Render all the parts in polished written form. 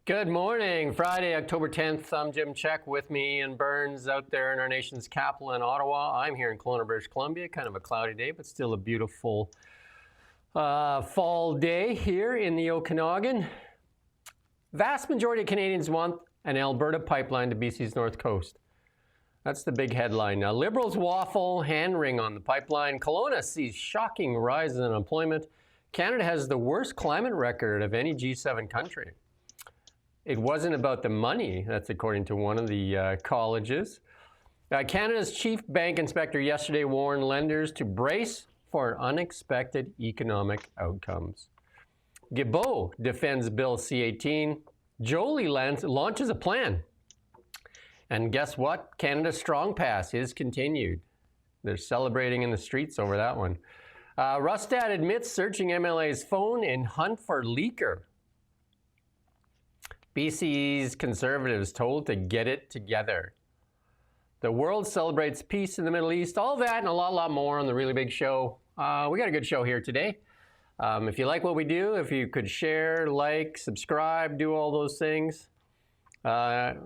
Good morning. Friday, October 10th. I'm Jim Check. With me Ian Burns out there in our nation's capital in Ottawa. I'm here in Kelowna, British Columbia. Kind of a cloudy day, but still a beautiful fall day here in the Okanagan. Vast majority of Canadians want an Alberta pipeline to BC's north coast. That's the big headline. Now, Liberals waffle, hand wring on the pipeline. Kelowna sees shocking rise in unemployment. Canada has the worst climate record of any G7 country. It wasn't about the money, that's according to one of the colleges. Canada's chief bank inspector yesterday warned lenders to brace for unexpected economic outcomes. Guilbeault defends Bill C-18. Jolie launches a plan. And guess what? Canada's Strong Pass is continued. They're celebrating in the streets over that one. Rustad admits searching MLA's phone in hunt for leaker. BC's Conservatives told to get it together. The world celebrates peace in the Middle East. All that and a lot more on the Really Big Show. We got a good show here today. If you like what we do, if you could share, like, subscribe, do all those things. Contrary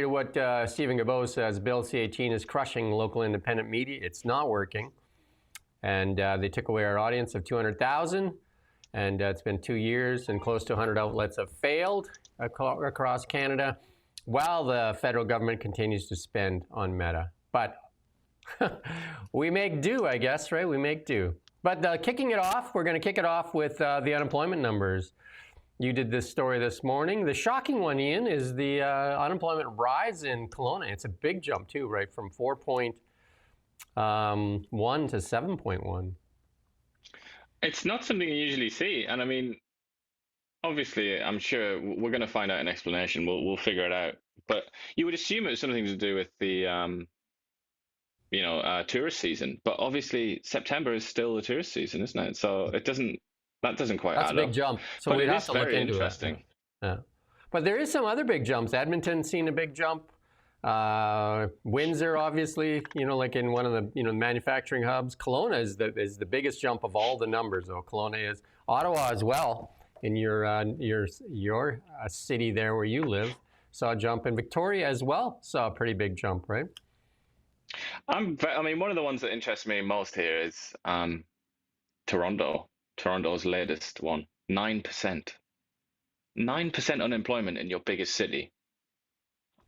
to what Stephen Guilbeault says, Bill C-18 is crushing local independent media. It's not working. And they took away our audience of 200,000. And it's been 2 years, and close to 100 outlets have failed across Canada, while the federal government continues to spend on Meta. But we make do, I guess, right? We make do. But kicking it off, we're going to kick it off with the unemployment numbers. You did this story this morning. The shocking one, Ian, is the unemployment rise in Kelowna. It's a big jump, too, right? From 4.1 to 7.1. It's not something you usually see. And I mean, obviously, I'm sure we're going to find out an explanation. We'll figure it out. But you would assume it was something to do with the, tourist season. But obviously, September is still the tourist season, isn't it? So that doesn't quite add up. That's a big jump. So we have to look into interesting. It. Yeah. But there is some other big jumps. Edmonton's seen a big jump. Windsor, obviously, like in one of the manufacturing hubs. Kelowna is the biggest jump of all the numbers, though. Kelowna is. Ottawa as well, in your city there where you live, saw a jump. And Victoria as well saw a pretty big jump, right? One of the ones that interests me most here is Toronto. Toronto's latest one, 9%. 9% unemployment in your biggest city.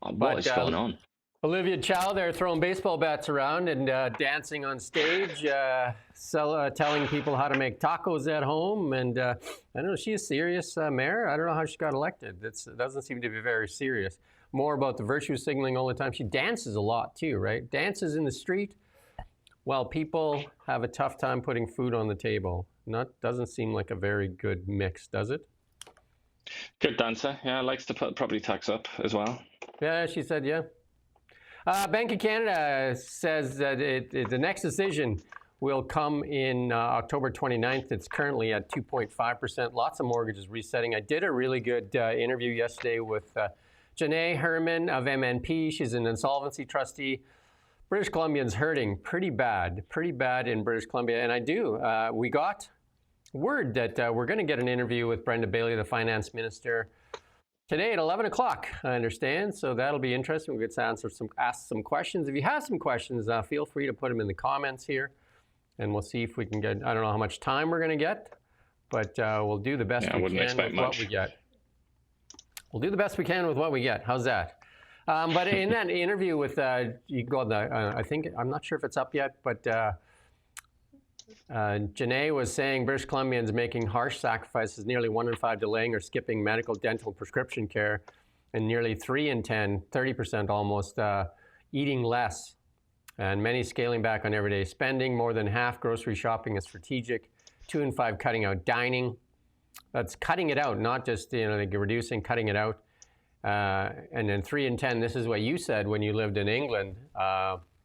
What is going on? Olivia Chow there throwing baseball bats around and dancing on stage, telling people how to make tacos at home. And I don't know, she's a serious mayor. I don't know how she got elected. It doesn't seem to be very serious. More about the virtue signaling all the time. She dances a lot too, right? Dances in the street while people have a tough time putting food on the table. Doesn't seem like a very good mix, does it? Good dancer. Yeah, likes to put property tax up as well. Yeah, she said, yeah. Bank of Canada says that the next decision will come in October 29th. It's currently at 2.5%. Lots of mortgages resetting. I did a really good interview yesterday with Janae Herman of MNP. She's an insolvency trustee. British Columbians hurting pretty bad in British Columbia. And we got word that we're going to get an interview with Brenda Bailey, the finance minister, today at 11 o'clock, I understand. So that'll be interesting. We'll get to ask some questions. If you have some questions, feel free to put them in the comments here. And we'll see if we can get, I don't know how much time we're going to get, but we'll do the best we can with what we get. We'll do the best we can with what we get. How's that? But in that interview with, you can go on I think, I'm not sure if it's up yet, but Janae was saying British Columbians making harsh sacrifices, nearly 1 in 5 delaying or skipping medical, dental, prescription care, and nearly 3 in 10, 30% almost, eating less, and many scaling back on everyday spending. More than half grocery shopping is strategic. 2 in 5 cutting out dining. That's cutting it out, not just reducing, cutting it out. And then 3 in 10, this is what you said when you lived in England,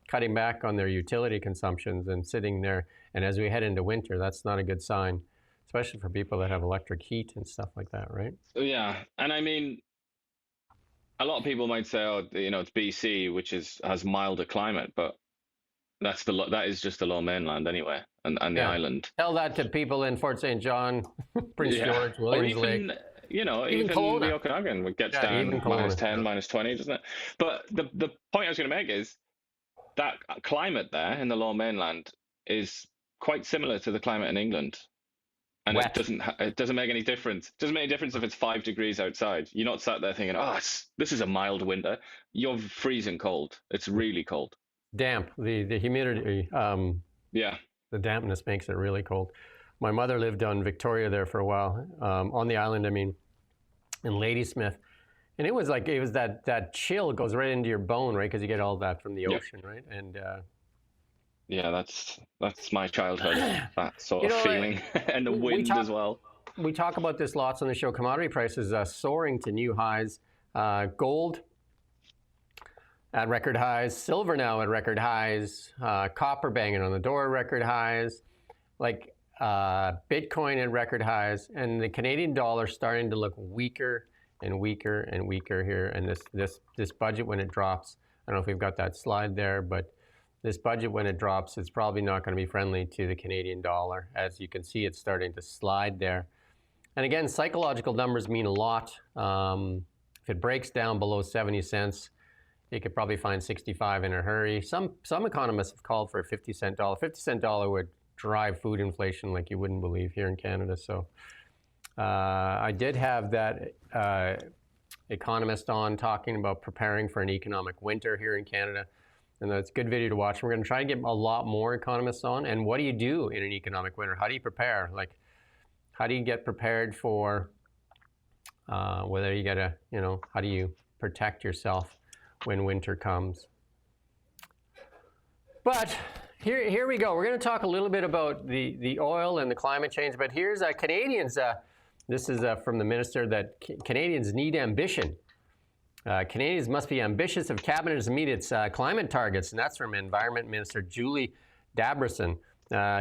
cutting back on their utility consumptions and sitting there. And as we head into winter, that's not a good sign, especially for people that have electric heat and stuff like that, right? Yeah. And I mean, a lot of people might say, oh, it's BC, which has milder climate, but that is just the low mainland anyway, and the island. Tell that to people in Fort St. John, Prince George, Williams Lake. Even even the Kelowna. Okanagan gets Yeah, down even Kelowna. -10, Yeah. -20, doesn't it? But the point I was going to make is that climate there in the Lower Mainland is quite similar to the climate in England. And Wet. it doesn't make any difference. It doesn't make any difference if it's 5 degrees outside. You're not sat there thinking, "Oh, this is a mild winter." You're freezing cold. It's really cold. Damp. The humidity, Yeah. the dampness makes it really cold. My mother lived on Victoria there for a while, on the island, I mean, in Ladysmith. And it was that chill goes right into your bone, right? Because you get all that from the Yeah. ocean, right? And Yeah, that's my childhood. That sort you of know, feeling and the we wind as talk well. we talk about this lots on the show. Commodity prices soaring to new highs. Gold at record highs. Silver now at record highs. Copper banging on the door at record highs. Like Bitcoin at record highs, and the Canadian dollar starting to look weaker and weaker and weaker here. And this budget, when it drops, I don't know if we've got that slide there, but this budget, when it drops, it's probably not going to be friendly to the Canadian dollar. As you can see, it's starting to slide there. And again, psychological numbers mean a lot. If it breaks down below 70 cents, you could probably find 65 in a hurry. Some economists have called for a 50-cent dollar. 50-cent dollar would drive food inflation like you wouldn't believe here in Canada. So I did have that economist on talking about preparing for an economic winter here in Canada. And that's a good video to watch. We're going to try and get a lot more economists on. And what do you do in an economic winter? How do you prepare? Like, how do you get prepared for whether you got to, how do you protect yourself when winter comes? But here we go. We're going to talk a little bit about the oil and the climate change. But here's Canadians. This is from the minister that Canadians need ambition. Canadians must be ambitious if cabinet is to meet its climate targets, and that's from Environment Minister Julie Dabrison.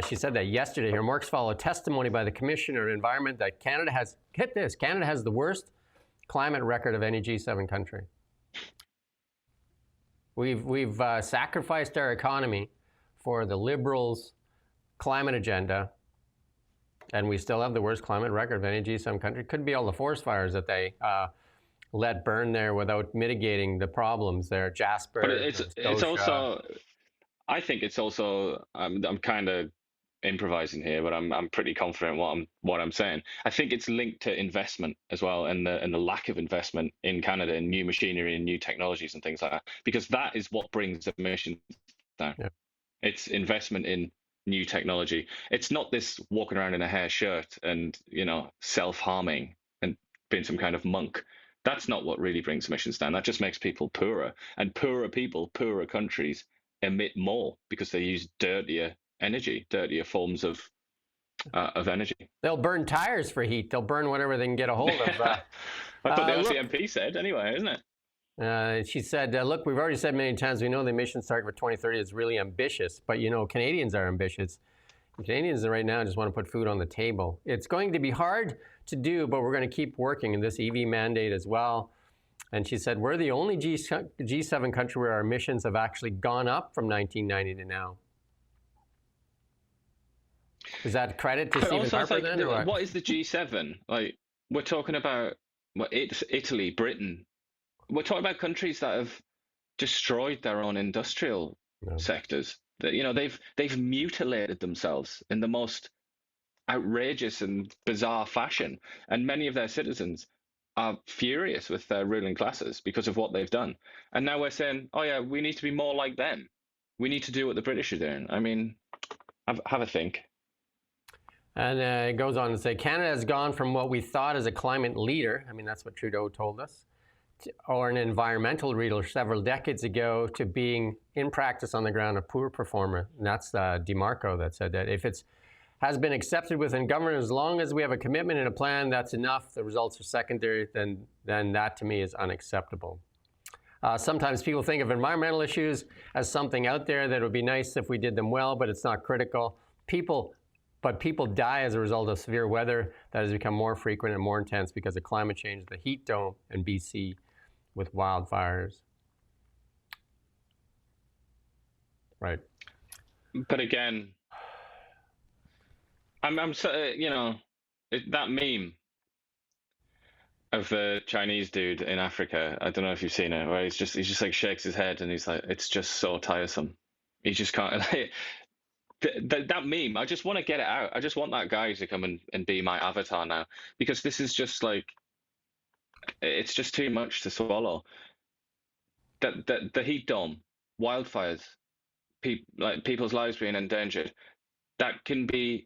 She said that yesterday. Her remarks follow testimony by the Commissioner of Environment that Canada has, hit this, Canada has the worst climate record of any G7 country. We've sacrificed our economy for the Liberals' climate agenda, and we still have the worst climate record of any G7 country. Could be all the forest fires that they let burn there without mitigating the problems there. Jasper. But it's also, I think it's also, I'm kind of improvising here, but I'm pretty confident what I'm saying. I think it's linked to investment as well, and the lack of investment in Canada in new machinery and new technologies and things like that, because that is what brings emissions down. Yeah. It's investment in new technology. It's not this walking around in a hair shirt and self-harming and being some kind of monk. That's not what really brings emissions down. That just makes people poorer, and poorer people, poorer countries emit more because they use dirtier energy, dirtier forms of energy. They'll burn tires for heat. They'll burn whatever they can get a hold of. I thought the RCMP said anyway, isn't it? She said, look, we've already said many times, we know the emissions target for 2030 is really ambitious, but Canadians are ambitious. Canadians right now just want to put food on the table. It's going to be hard to do, but we're going to keep working in this EV mandate as well. And she said, we're the only G7 country where our emissions have actually gone up from 1990 to now. Is that credit to Stephen Harper then? Or what is the G7? Like, we're talking about it's Italy, Britain. We're talking about countries that have destroyed their own industrial sectors. That they've mutilated themselves in the most outrageous and bizarre fashion, and many of their citizens are furious with their ruling classes because of what they've done. And now we're saying, oh yeah, we need to be more like them. We need to do what the British are doing. I mean, have a think. And it goes on to say, Canada has gone from what we thought as a climate leader, I mean, that's what Trudeau told us, or an environmental leader several decades ago, to being, in practice on the ground, a poor performer. And that's DeMarco that said that. If it's has been accepted within government, as long as we have a commitment and a plan, that's enough. The results are secondary, then that to me is unacceptable. Sometimes people think of environmental issues as something out there that would be nice if we did them well, but it's not critical. People die as a result of severe weather that has become more frequent and more intense because of climate change, the heat dome in BC with wildfires. Right. But again, I'm so, that meme. of the Chinese dude in Africa. I don't know if you've seen it, where he just like shakes his head and he's like, it's just so tiresome. He just can't. Like, that meme. I just want to get it out. I just want that guy to come and be my avatar now, because this is just like, it's just too much to swallow. The heat dome, wildfires, people's lives being endangered, that can be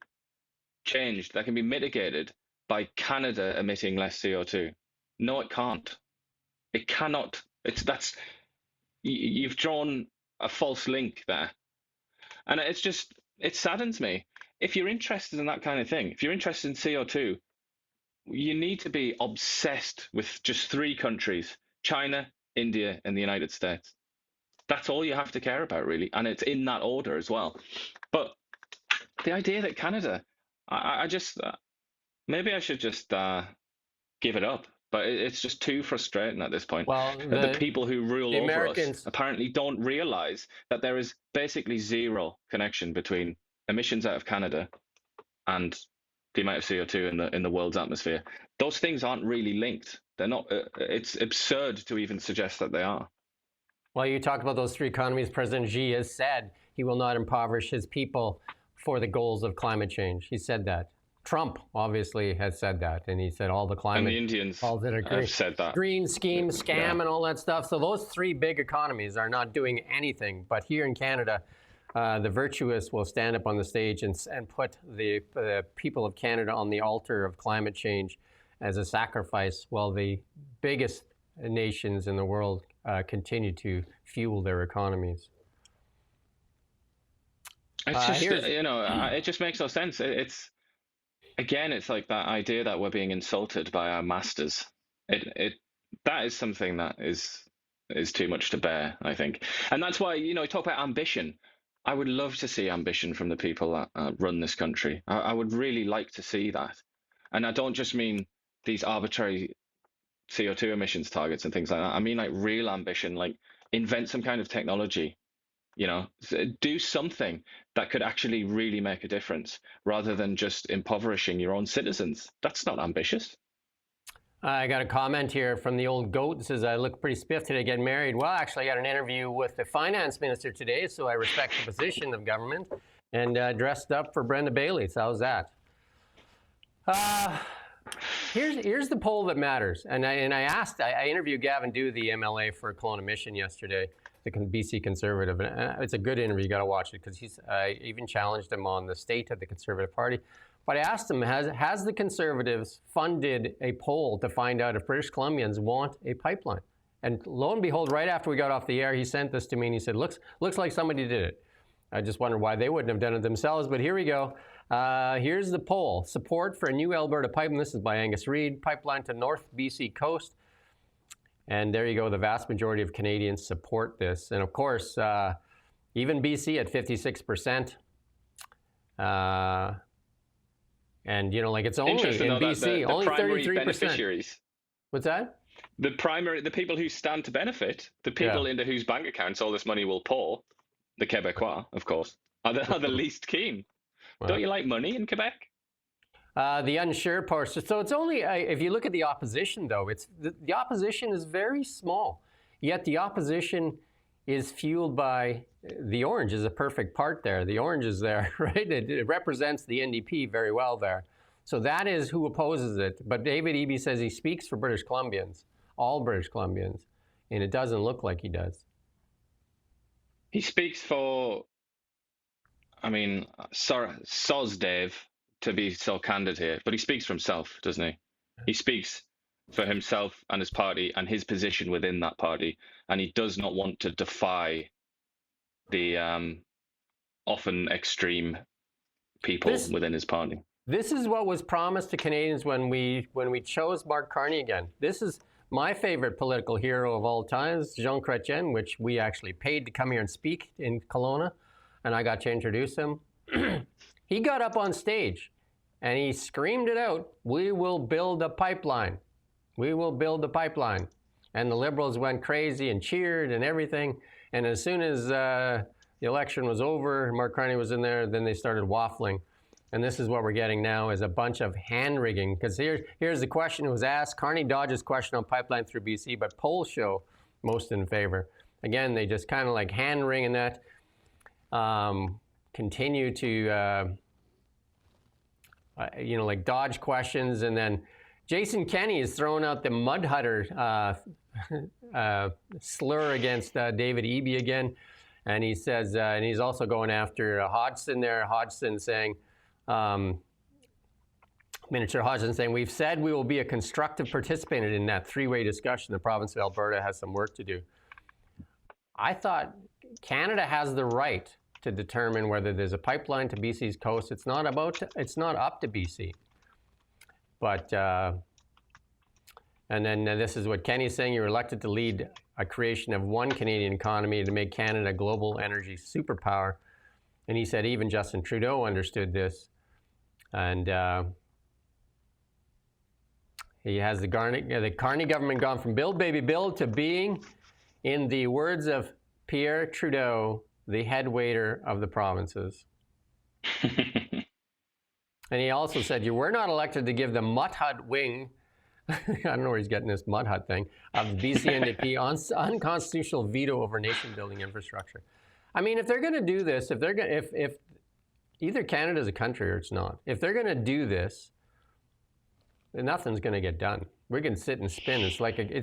changed, that can be mitigated by Canada emitting less CO2. No, it can't. It cannot. You've drawn a false link there, and it saddens me. If you're interested in that kind of thing, if you're interested in CO2, you need to be obsessed with just three countries: China, India, and the United States. That's all you have to care about, really, and it's in that order as well. But the idea that Canada, I just maybe I should just give it up. But it's just too frustrating at this point. Well, The people who rule the over us Americans, apparently don't realize that there is basically zero connection between emissions out of Canada and the amount of CO2 in the world's atmosphere. Those things aren't really linked. They're not. It's absurd to even suggest that they are. well, you talked about those three economies. President Xi has said he will not impoverish his people for the goals of climate change. He said that. Trump obviously has said that, and he said all the climate, And the Indians all that are have said that. green scheme, scam, Yeah. and all that stuff. So those three big economies are not doing anything. But here in Canada, the virtuous will stand up on the stage and put the people of Canada on the altar of climate change as a sacrifice, while the biggest nations in the world continue to fuel their economies. It's just Here's it just makes no sense. It's like that idea that we're being insulted by our masters. That is something that is too much to bear, I think. And that's why, you talk about ambition. I would love to see ambition from the people that run this country. I would really like to see that. And I don't just mean these arbitrary CO2 emissions targets and things like that. I mean like real ambition, like invent some kind of technology, do something that could actually really make a difference, rather than just impoverishing your own citizens. That's not ambitious. I got a comment here from the old goat that says, I look pretty spiffed today getting married. Well, actually, I got an interview with the finance minister today, so I respect the position of government, and dressed up for Brenda Bailey. So how's that? Here's the poll that matters. And I interviewed Gavin Dew, the MLA for Kelowna Mission yesterday, the BC Conservative. And it's a good interview. You got to watch it, because I even challenged him on the state of the Conservative Party. But I asked him, has the Conservatives funded a poll to find out if British Columbians want a pipeline? And lo and behold, right after we got off the air, he sent this to me and he said, looks like somebody did it. I just wondered why they wouldn't have done it themselves, but here we go. Here's the poll. Support for a new Alberta pipeline. This is by Angus Reid. Pipeline to North BC coast. And there you go. The vast majority of Canadians support this. And of course, even BC at 56%. And, it's only in BC, only 33%. Beneficiaries. What's that? The people who stand to benefit, the people into whose bank accounts all this money will pour, the Quebecois, of course, are the least keen. Wow. Don't you like money in Quebec? The unsure part. So it's only, if you look at the opposition, though, the opposition is very small. Yet the opposition is fueled by, the orange is a perfect part there. The orange is there, right? It represents the NDP very well there. So that is who opposes it. But David Eby says he speaks for British Columbians, all British Columbians, and it doesn't look like he does. He speaks for, soz Dave to be so candid here, but he speaks for himself, doesn't he? He speaks for himself and his party and his position within that party, and he does not want to defy the often extreme people within his party. This is what was promised to Canadians when we chose Mark Carney again. This is my favorite political hero of all time, Jean Chrétien, which we actually paid to come here and speak in Kelowna, and I got to introduce him. He got up on stage and he screamed it out, "We will build a pipeline. We will build a pipeline." And the Liberals went crazy and cheered and everything. And as soon as the election was over, Mark Carney was in there, then they started waffling. And this is what we're getting now is a bunch of hand rigging. Because here's the question. It was asked, Carney dodges question on pipeline through BC, but polls show most in favor. Again, they just kind of like hand wringing that, continue to, like dodge questions. And then Jason Kenney is throwing out the mud hutter slur against David Eby again. And he says, and he's also going after Hodgson there. Hodgson saying, Minister Hodgson saying, we've said we will be a constructive participant in that three-way discussion. The province of Alberta has some work to do. I thought Canada has the right to determine whether there's a pipeline to BC's coast. It's not up to BC. But, and then this is what Kenny's saying, you're elected to lead a creation of one Canadian economy to make Canada a global energy superpower. And he said even Justin Trudeau understood this. And he has the Carney government gone from build, baby, build to being, in the words of Pierre Trudeau, the head waiter of the provinces. And he also said, you were not elected to give the Mutt Hut wing, I don't know where he's getting this Mud Hut thing, of the BC NDP unconstitutional veto over nation-building infrastructure. I mean, if they're going to do this, if either Canada's a country or it's not, if they're going to do this, then nothing's going to get done. We can sit and spin. It's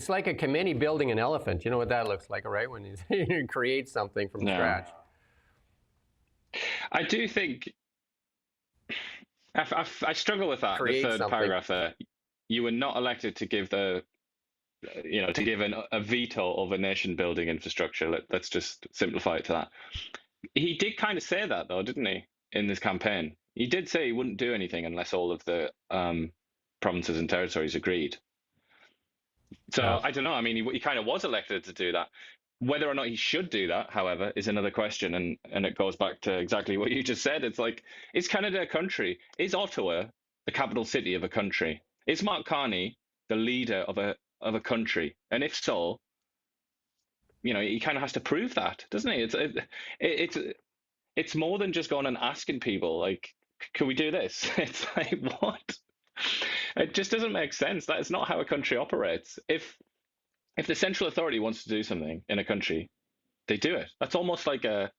like a committee building an elephant. You know what that looks like, right? When you create something from scratch. I do think I struggle with that. The third paragraph there. You were not elected to give a veto over nation building infrastructure. Let's just simplify it to that. He did kind of say that though, didn't he? In this campaign, he did say he wouldn't do anything unless all of the provinces and territories agreed. So yeah. I don't know. I mean, he kind of was elected to do that. Whether or not he should do that, however, is another question, and it goes back to exactly what you just said. It's like, is Canada a country? Is Ottawa the capital city of a country? Is Mark Carney the leader of a country? And if so, he kind of has to prove that, doesn't he? It's more than just going and asking people, like, can we do this? It's like, what? It just doesn't make sense. That is not how a country operates. If the central authority wants to do something in a country, they do it. That's almost like a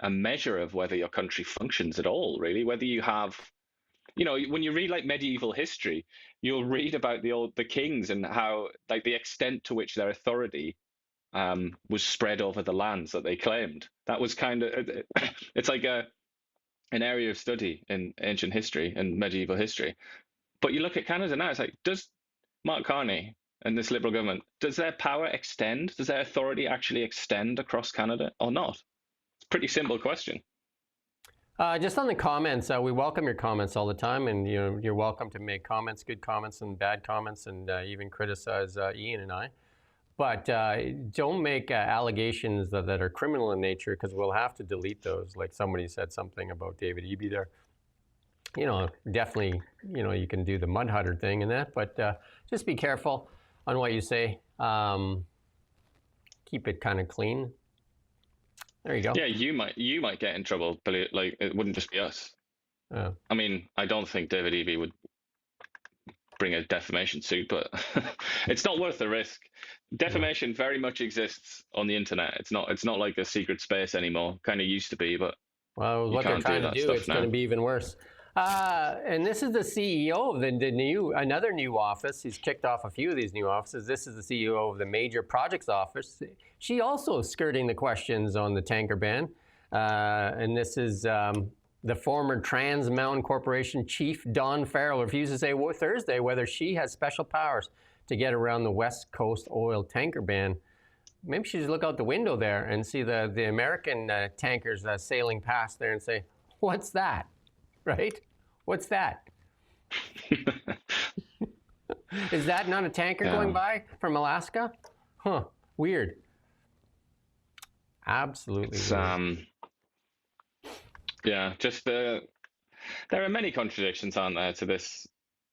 measure of whether your country functions at all, really. Whether you have, when you read like medieval history, you'll read about the kings and how like the extent to which their authority was spread over the lands that they claimed. That was kind of, it's like an area of study in ancient history and medieval history. But you look at Canada now, it's like, does Mark Carney and this Liberal government, does their power extend? Does their authority actually extend across Canada or not? It's a pretty simple question. Just on the comments, we welcome your comments all the time, and you're welcome to make comments, good comments and bad comments, and even criticize Ian and I. But don't make allegations that are criminal in nature, because we'll have to delete those. Like somebody said something about David Eby there. Definitely, you can do the mud hutter thing and that, but just be careful on what you say. Keep it kind of clean. There you go. Yeah, you might get in trouble, but it wouldn't just be us. I mean, I don't think David Eby would bring a defamation suit, but it's not worth the risk. Defamation very much exists on the internet. It's not like a secret space anymore. Kind of used to be, but what they're trying to do, it's going to be even worse. And this is the CEO of another new office. He's kicked off a few of these new offices. This is the CEO of the Major Projects Office. She also skirting the questions on the tanker ban. And this is the former Trans Mountain Corporation chief, Dawn Farrell, refuses to say Thursday whether she has special powers to get around the West Coast oil tanker ban. Maybe she should look out the window there and see the American tankers sailing past there and say, what's that? Right? What's that? Is that not a tanker going by from Alaska? Huh. Weird. Absolutely weird. Yeah, just there are many contradictions, aren't there, to this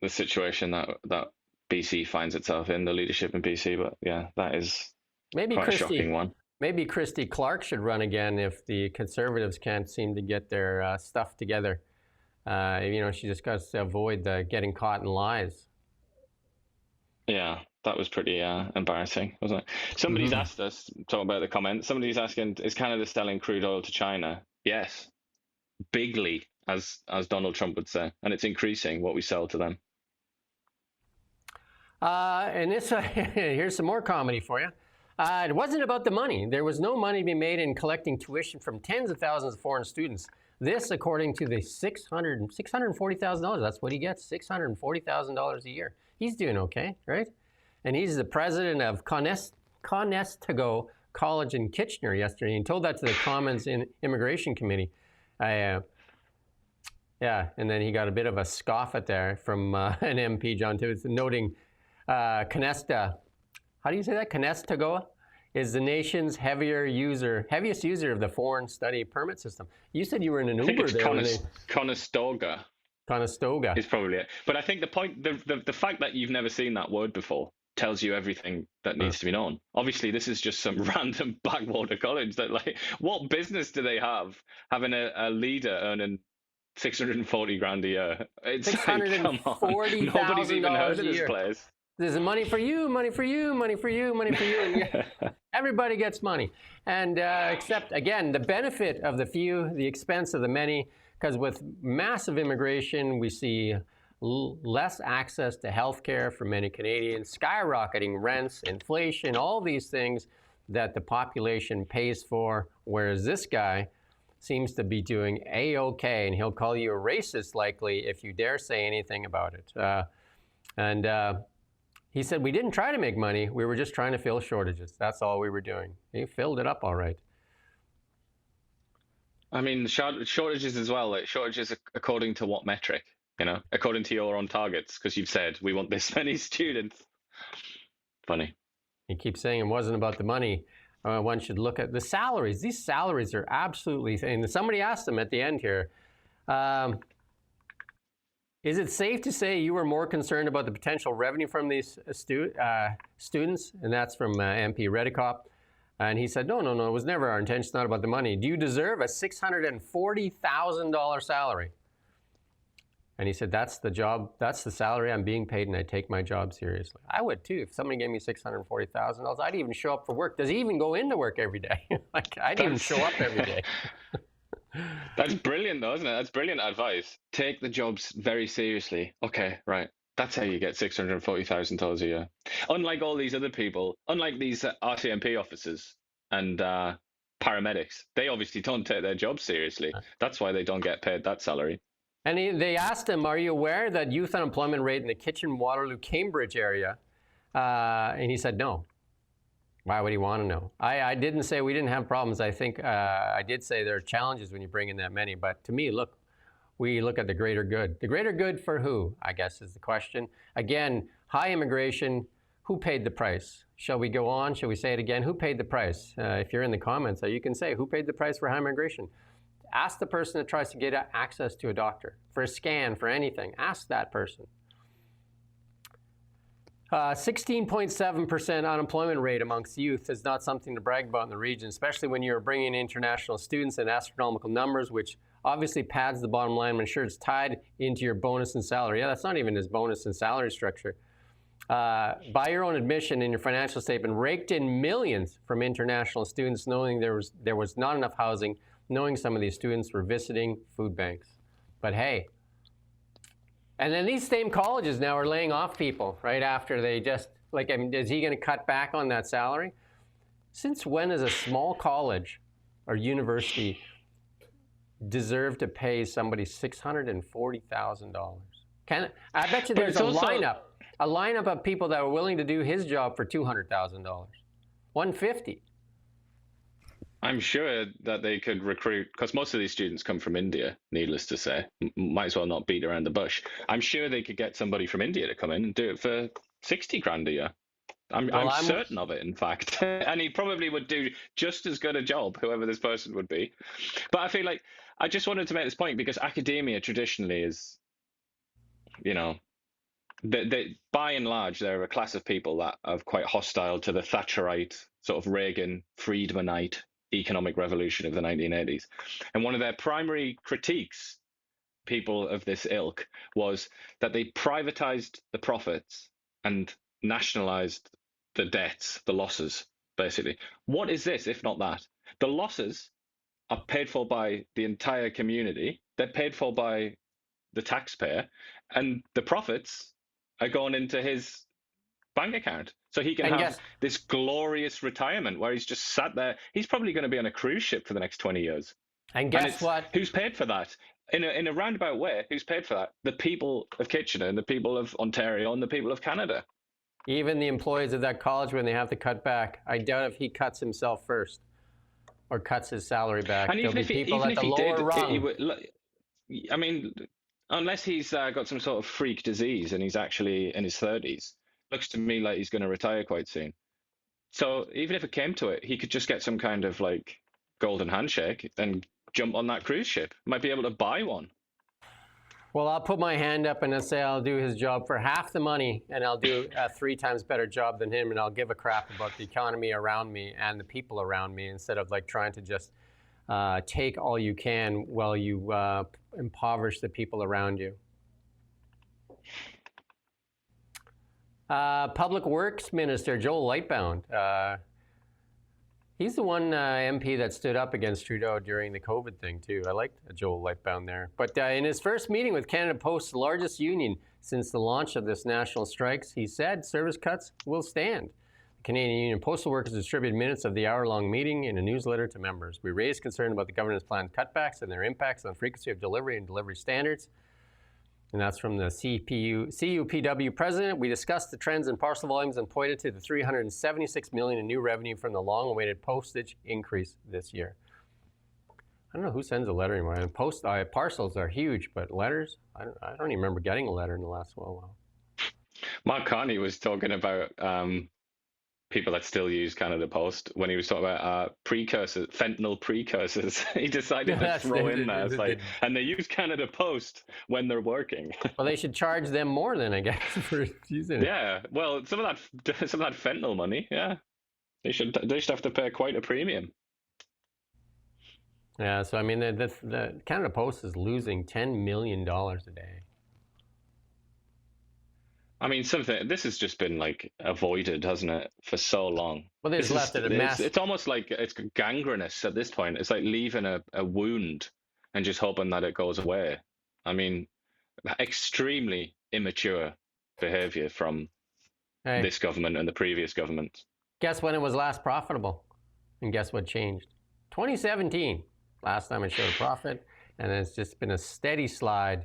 situation that BC finds itself in, the leadership in BC. But yeah, that is quite a shocking one. Maybe Christy Clark should run again if the Conservatives can't seem to get their stuff together She just got to avoid the getting caught in lies. Yeah, that was pretty embarrassing, wasn't it? Somebody's Hmm. asked us, talking about the comments, somebody's asking, is Canada selling crude oil to China? Yes, bigly, as Donald Trump would say, and it's increasing what we sell to them. And this here's some more comedy for you. It wasn't about the money. There was no money to be made in collecting tuition from tens of thousands of foreign students. This, according to the $640,000. That's what he gets, $640,000 a year. He's doing okay, right? And he's the president of Conestoga College in Kitchener yesterday. He told that to the Commons Immigration Committee. Yeah, and then he got a bit of a scoff at there from an MP, John Tibbetts, noting Conestoga, how do you say that? Conestoga is the nation's heaviest user of the foreign study permit system. You said you were in an I think Uber it's there. Conestoga Conestoga. is probably it. But I think the point, the fact that you've never seen that word before tells you everything that needs to be known. Obviously, this is just some random backwater college that, like, what business do they have having a leader earning 640 grand a year? It's like, come on, nobody's even heard of this place. There's money for you, money for you, money for you, money for you. And everybody gets money. And except, again, the benefit of the few, the expense of the many, because with massive immigration, we see less access to health care for many Canadians, skyrocketing rents, inflation, all these things that the population pays for, whereas this guy seems to be doing A-OK, and he'll call you a racist likely if you dare say anything about it. He said, we didn't try to make money. We were just trying to fill shortages. That's all we were doing. He filled it up all right. I mean, shortages as well. Like, shortages according to what metric? According to your own targets, because you've said we want this many students. Funny. He keeps saying it wasn't about the money. One should look at the salaries. These salaries are absolutely, and somebody asked him at the end here, is it safe to say you were more concerned about the potential revenue from these students? And that's from MP Redicop. And he said, no, it was never our intention. It's not about the money. Do you deserve a $640,000 salary? And he said, that's the job, that's the salary I'm being paid, and I take my job seriously. I would too. If somebody gave me $640,000, I'd even show up for work. Does he even go into work every day? I'd even show up every day. That's brilliant, though, isn't it? That's brilliant advice. Take the jobs very seriously. Okay, right. That's how you get $640,000 a year. Unlike all these other people, unlike these RCMP officers and paramedics, they obviously don't take their jobs seriously. That's why they don't get paid that salary. And they asked him, are you aware that youth unemployment rate in the Kitchener, Waterloo, Cambridge area? And he said no. Why would he want to know? I didn't say we didn't have problems. I think I did say there are challenges when you bring in that many. But to me, look, we look at the greater good. The greater good for who, I guess, is the question. Again, high immigration, who paid the price? Shall we go on? Shall we say it again? Who paid the price? If you're in the comments, you can say, who paid the price for high immigration? Ask the person that tries to get access to a doctor, for a scan, for anything. Ask that person. 16.7% unemployment rate amongst youth is not something to brag about in the region, especially when you're bringing in international students in astronomical numbers, which obviously pads the bottom line. I'm sure it's tied into your bonus and salary. Yeah, that's not even his bonus and salary structure. By your own admission in your financial statement, raked in millions from international students, knowing there was not enough housing, knowing some of these students were visiting food banks. But hey, and then these same colleges now are laying off people right after they just, like, I mean, is he going to cut back on that salary? Since when is a small college or university deserve to pay somebody $640,000? I bet you there's a lineup of people that are willing to do his job for $200,000, $150,000. I'm sure that they could recruit, because most of these students come from India, needless to say. Might as well not beat around the bush. I'm sure they could get somebody from India to come in and do it for 60 grand a year. I'm certain of it, in fact. And he probably would do just as good a job, whoever this person would be. But I feel like I just wanted to make this point because academia traditionally is, by and large, they're a class of people that are quite hostile to the Thatcherite, sort of Reagan, Friedmanite economic revolution of the 1980s. And one of their primary critiques, people of this ilk was that they privatized the profits and nationalized the debts, the losses, basically. What is this if not that? The losses are paid for by the entire community. They're paid for by the taxpayer, and the profits are going into his bank account. So he can And have guess this glorious retirement where he's just sat there. He's probably going to be on a cruise ship for the next 20 years. and And guess it's what? who's paid for that? In a roundabout way, who's paid for that? The people of Kitchener and the people of Ontario and the people of Canada. Even the employees of that college, when they have to cut back, I doubt if he cuts himself first or cuts his salary back. And There'll be people at the lower rung. I mean, unless he's got some sort of freak disease and he's actually in his 30s, looks to me like he's going to retire quite soon. So even if it came to it, he could just get some kind of like golden handshake and jump on that cruise ship. Might be able to buy one. Well, I'll put my hand up and I'll say I'll do his job for half the money, and I'll do a 3 times better job than him, and I'll give a crap about the economy around me and the people around me instead of like trying to just take all you can while you impoverish the people around you. Public Works Minister Joel Lightbound. He's the one MP that stood up against Trudeau during the COVID thing, too. I liked Joel Lightbound there. But in his first meeting with Canada Post's largest union since the launch of this national strikes, he said service cuts will stand. The Canadian Union Postal Workers distributed minutes of the hour-long meeting in a newsletter to members. We raised concern about the government's planned cutbacks and their impacts on frequency of delivery and delivery standards. And that's from the CUPW president. We discussed the trends in parcel volumes and pointed to the $376 million in new revenue from the long-awaited postage increase this year. I don't know who sends a letter anymore. And parcels are huge, but letters, I don't even remember getting a letter in the last while. Mark Carney was talking about people that still use Canada Post when he was talking about fentanyl precursors. He decided to throw in there, and they use Canada Post when they're working. Well, they should charge them more then, I guess, for using it. Yeah, well, some of that fentanyl money, yeah, they should have to pay quite a premium. Yeah, so I mean, the Canada Post is losing $10 million a day. I mean, this has just been like avoided, hasn't it, for so long? Well, they've left it a mess. It's almost like it's gangrenous at this point. It's like leaving a wound and just hoping that it goes away. I mean, extremely immature behavior from this government and the previous government. Guess when it was last profitable? And guess what changed? 2017. Last time it showed a profit, and it's just been a steady slide.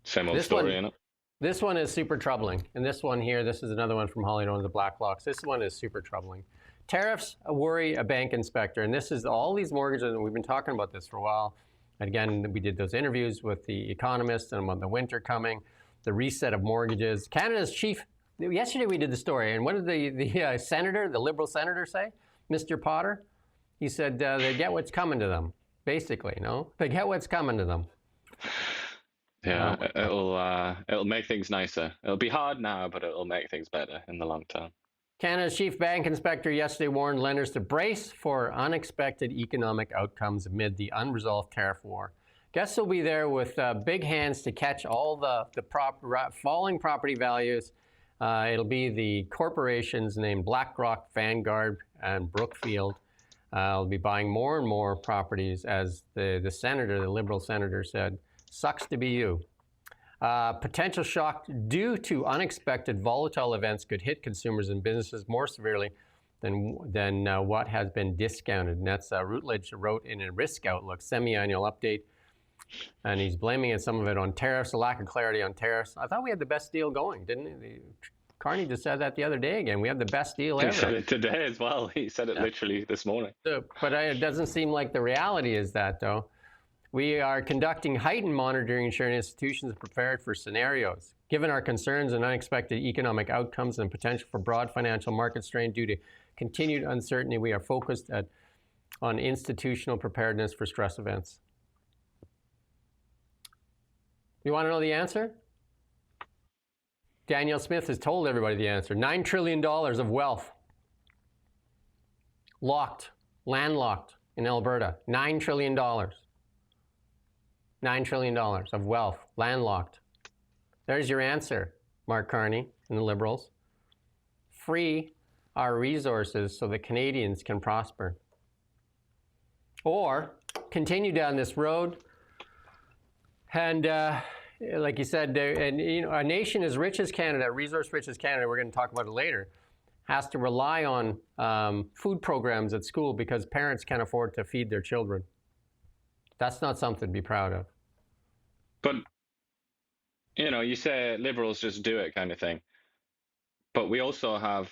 Same old story, isn't it? This one is super troubling. And this one here, this is another one from Holly Owens, the Blacklocks. This one is super troubling. Tariffs worry a bank inspector. And this is all these mortgages, and we've been talking about this for a while. And again, we did those interviews with the economists and about the winter coming, the reset of mortgages. Canada's chief, yesterday we did the story, and what did the senator, the Liberal senator say? Mr. Potter? He said they get what's coming to them, basically, no? They get what's coming to them. Yeah, it'll make things nicer. It'll be hard now, but it'll make things better in the long term. Canada's chief bank inspector yesterday warned lenders to brace for unexpected economic outcomes amid the unresolved tariff war. Guests will be there with big hands to catch all the falling property values. It'll be the corporations named BlackRock, Vanguard, and Brookfield. Will be buying more and more properties, as the senator, the Liberal senator, said. Sucks to be you. Potential shock due to unexpected volatile events could hit consumers and businesses more severely than what has been discounted. And that's Routledge wrote in a risk outlook semi-annual update. And he's blaming some of it on tariffs, a lack of clarity on tariffs. I thought we had the best deal going, didn't he? Carney just said that the other day again. We have the best deal ever. He said it today as well. He said it literally this morning. But it doesn't seem like the reality is that, though. We are conducting heightened monitoring, ensuring institutions are prepared for scenarios. Given our concerns and unexpected economic outcomes and potential for broad financial market strain due to continued uncertainty, we are focused on institutional preparedness for stress events. You want to know the answer? Danielle Smith has told everybody the answer. $9 trillion of wealth. Locked, landlocked in Alberta. $9 trillion. $9 trillion of wealth, landlocked. There's your answer, Mark Carney and the Liberals. Free our resources so that Canadians can prosper. Or continue down this road and like you said, a nation as rich as Canada, resource rich as Canada, we're going to talk about it later, has to rely on food programs at school because parents can't afford to feed their children. That's not something to be proud of. But, you say Liberals just do it kind of thing. But we also have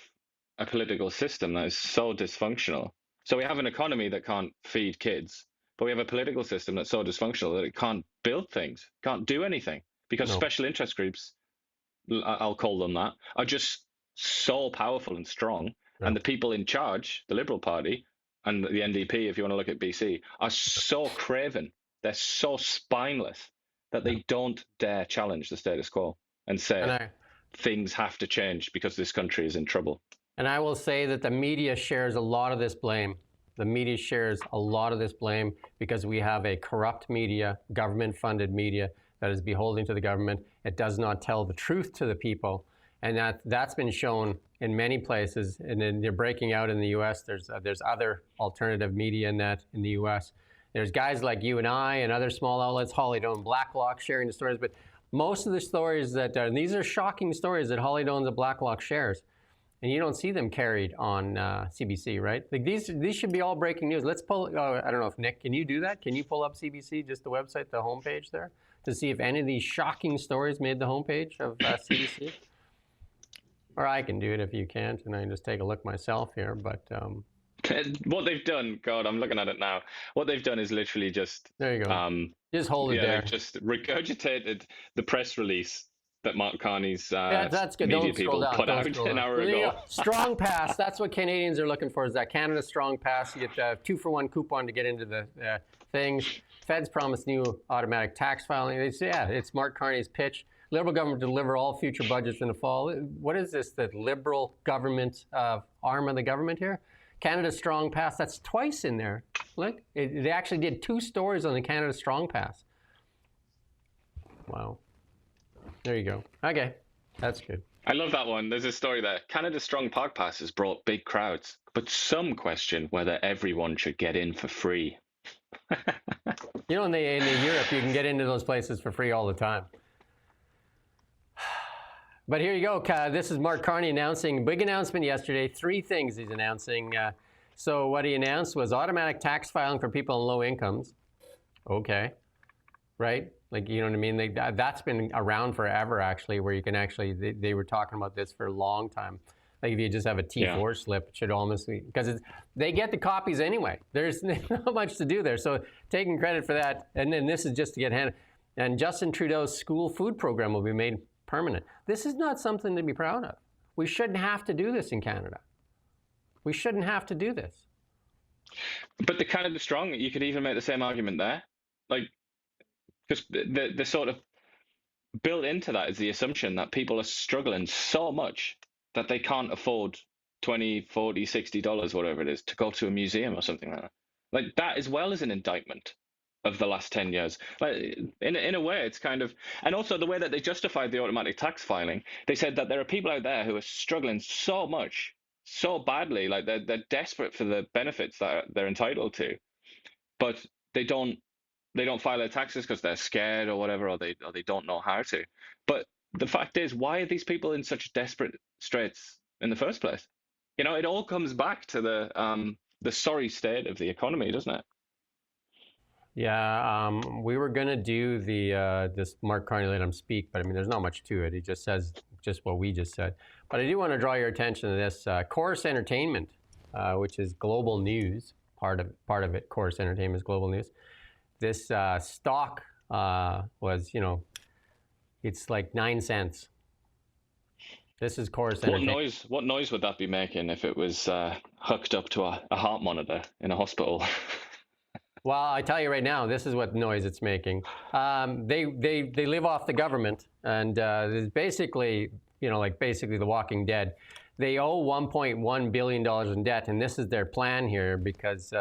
a political system that is so dysfunctional. So we have an economy that can't feed kids, but we have a political system that's so dysfunctional that it can't build things, can't do anything, because special interest groups, I'll call them that, are just so powerful and strong. And the people in charge, the Liberal Party and the NDP, if you want to look at BC, are so craven. They're so spineless that they don't dare challenge the status quo and say things have to change because this country is in trouble. And I will say that the media shares a lot of this blame. The media shares a lot of this blame because we have a corrupt media, government-funded media that is beholden to the government. It does not tell the truth to the people. And that's been shown in many places. And then they're breaking out in the U.S. There's other alternative media in the U.S. There's guys like you and I and other small outlets, Hollydown, Blacklock, sharing the stories. But most of the stories and these are shocking stories that Hollydown and Blacklock shares. And you don't see them carried on CBC, right? Like these should be all breaking news. Let's pull, I don't know if Nick, can you do that? Can you pull up CBC, just the website, the homepage there, to see if any of these shocking stories made the homepage of CBC? Or I can do it if you can't, and I can just take a look myself here, but... What they've done, God, I'm looking at it now. What they've done is literally just... There you go. Just hold it there. They've just regurgitated the press release that Mark Carney's that's good. media people put out an hour ago. Strong pass. That's what Canadians are looking for, is that Canada Strong Pass. You get a 2-for-1 coupon to get into the things. Feds promise new automatic tax filing. They say, it's Mark Carney's pitch. Liberal government deliver all future budgets in the fall. What is this, the Liberal government arm of the government here? Canada Strong Pass, that's twice in there. Look, they actually did 2 stories on the Canada Strong Pass. Wow. There you go. Okay, that's good. I love that one. There's a story there. Canada Strong Park Pass has brought big crowds, but some question whether everyone should get in for free. In Europe, you can get into those places for free all the time. But here you go. This is Mark Carney announcing, big announcement yesterday, 3 things he's announcing. So what he announced was automatic tax filing for people on low incomes. Okay, right? Like, you know what I mean? That's been around forever, actually, where you can actually, they were talking about this for a long time. Like if you just have a T4 slip, it should almost be, because they get the copies anyway. There's not much to do there. So taking credit for that. And then this is just to get handed. And Justin Trudeau's school food program will be made permanent. This is not something to be proud of. We shouldn't have to do this in Canada. We shouldn't have to do this. But the Canada Strong, you could even make the same argument there. Like, because the sort of built into that is the assumption that people are struggling so much that they can't afford $20, $40, $60, whatever it is, to go to a museum or something like that. Like that as well as an indictment of the last 10 years. Like in a way, it's kind of, and also the way that they justified the automatic tax filing, they said that there are people out there who are struggling so much, so badly, like they're desperate for the benefits that they're entitled to, but they don't file their taxes because they're scared or whatever, or they don't know how to. But the fact is, why are these people in such desperate straits in the first place? It all comes back to the sorry state of the economy, doesn't it? Yeah, we were going to do this Mark Carney let him speak, but I mean, there's not much to it. He just says just what we just said. But I do want to draw your attention to this Chorus Entertainment, which is global news. Part of it, Chorus Entertainment is global news. This stock was, it's like 9 cents. This is Chorus Entertainment. What noise would that be making if it was hooked up to a heart monitor in a hospital? Well, I tell you right now, this is what noise it's making. They live off the government, and it's basically, basically The Walking Dead. They owe $1.1 billion in debt, and this is their plan here because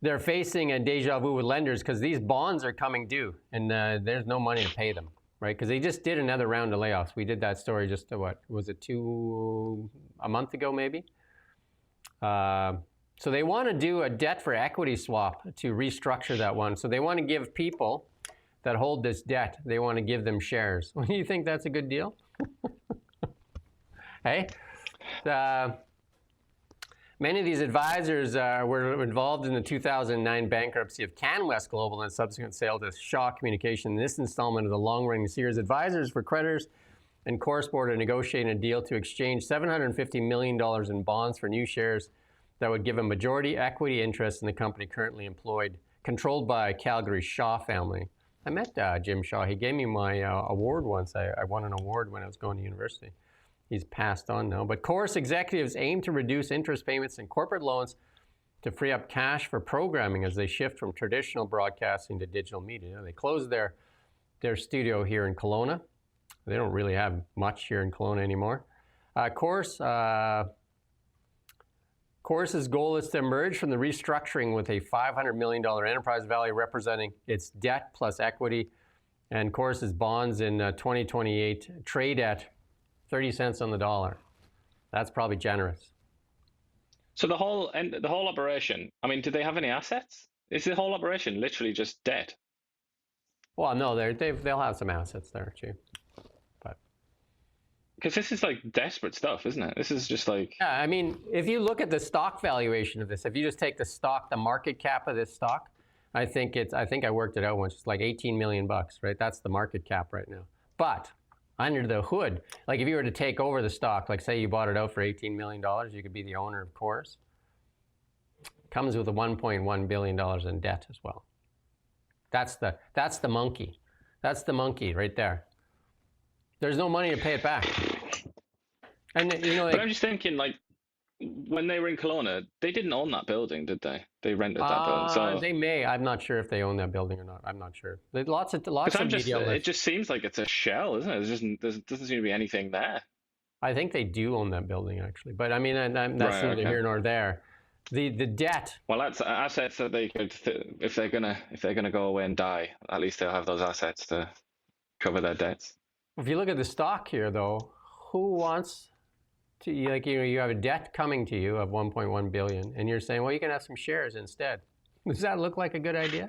they're facing a deja vu with lenders because these bonds are coming due, and there's no money to pay them, right? Because they just did another round of layoffs. We did that story just what was it, a month ago maybe? So they want to do a debt for equity swap to restructure that one. So they want to give people that hold this debt, they want to give them shares. Do you think that's a good deal? Hey? Many of these advisors were involved in the 2009 bankruptcy of CanWest Global and subsequent sale to Shaw Communication. In this installment of the long-running series, advisors for creditors and Chorus Board are negotiating a deal to exchange $750 million in bonds for new shares that would give a majority equity interest in the company currently controlled by Calgary's Shaw family. I met Jim Shaw. He gave me my award once. I won an award when I was going to university. He's passed on now. But Chorus executives aim to reduce interest payments and corporate loans to free up cash for programming as they shift from traditional broadcasting to digital media. They closed their studio here in Kelowna. They don't really have much here in Kelowna anymore. Chorus's goal is to emerge from the restructuring with a $500 million enterprise value representing its debt plus equity. And Chorus's bonds in 2028 trade at 30 cents on the dollar. That's probably generous. So the whole operation, I mean, do they have any assets? Is the whole operation literally just debt? Well, no, they'll have some assets there too. Because this is like desperate stuff, isn't it? This is just like... Yeah, I mean, if you look at the stock valuation of this, if you just take the market cap of this stock, I think I worked it out once. It's like 18 million bucks, right? That's the market cap right now. But under the hood, like if you were to take over the stock, like say you bought it out for $18 million, you could be the owner of Chorus. Comes with a $1.1 billion in debt as well. That's the monkey. That's the monkey right there. There's no money to pay it back. And but I'm just thinking, like, when they were in Kelowna, they didn't own that building, did they? They rented that building. So they may. I'm not sure if they own that building or not. I'm not sure. There's lots of media. It just seems like it's a shell, isn't it? There doesn't seem to be anything there. I think they do own that building actually, but I mean that's neither here nor there. The debt. Well, that's assets that they could, if they're gonna go away and die, at least they'll have those assets to cover their debts. If you look at the stock here, though, who wants to, like, you have a debt coming to you of 1.1 billion, and you're saying, well, you can have some shares instead. Does that look like a good idea?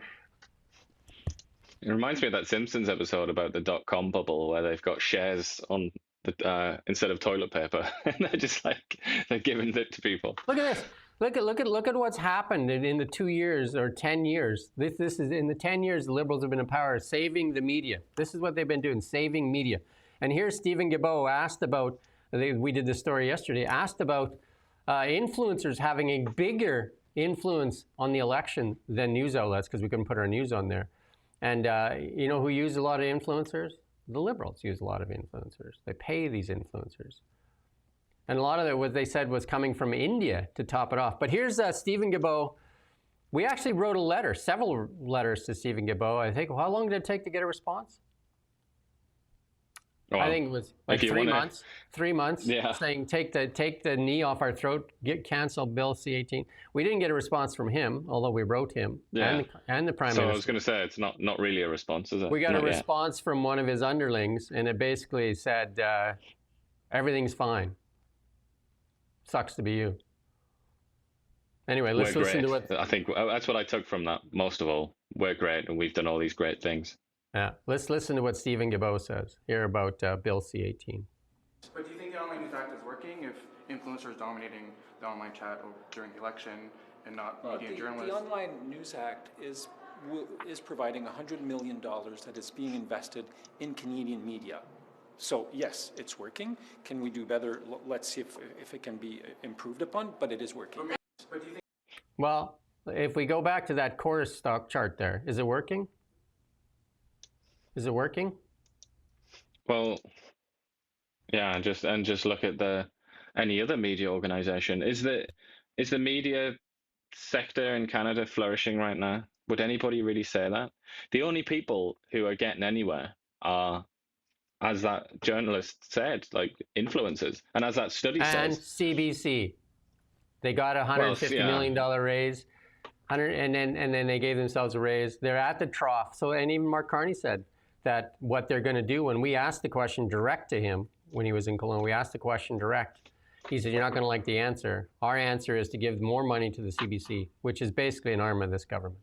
It reminds me of that Simpsons episode about the dot-com bubble where they've got shares on the instead of toilet paper, and they're just like they're giving it to people. Look at this. Look at what's happened in the 2 years or 10 years. This is in the 10 years the Liberals have been in power, saving the media. This is what they've been doing, saving media. And here's Stephen Guilbeault asked about, we did this story yesterday, asked about influencers having a bigger influence on the election than news outlets because we couldn't put our news on there. And you know who used a lot of influencers? The Liberals use a lot of influencers. They pay these influencers. And a lot of it, what they said, was coming from India to top it off. But here's Stephen Guilbeault. We actually wrote a letter, several letters to Stephen Guilbeault. I think, how long did it take to get a response? Well, I think it was like 3 months. 3 months. Yeah. Saying take the knee off our throat, cancel Bill C-18. We didn't get a response from him, although we wrote him and the Prime Minister. So I was going to say it's not really a response, is it? We got a response from one of his underlings, and it basically said everything's fine. Sucks to be you. Anyway, let's listen to what... I think that's what I took from that, most of all. We're great, and we've done all these great things. Yeah, let's listen to what Stephen Guilbeault says here about Bill C-18. But do you think the Online News Act is working if influencers dominating the online chat during the election and not media journalists? The Online News Act is providing $100 million that is being invested in Canadian media. So yes, it's working. Can we do better? Let's see if it can be improved upon, but it is working. But do you think... Well, if we go back to that Chorus stock chart there, is it working? Is it working? Well, yeah, and just look at any other media organization. Is the media sector in Canada flourishing right now? Would anybody really say that? The only people who are getting anywhere are, as that journalist said, like influencers, and as that study says. And CBC, they got a $150 million raise. And then they gave themselves a raise. They're at the trough. So, and even Mark Carney said that what they're going to do when we asked the question direct to him when he was in Kelowna, we asked the question direct. He said, "You're not going to like the answer. Our answer is to give more money to the CBC, which is basically an arm of this government."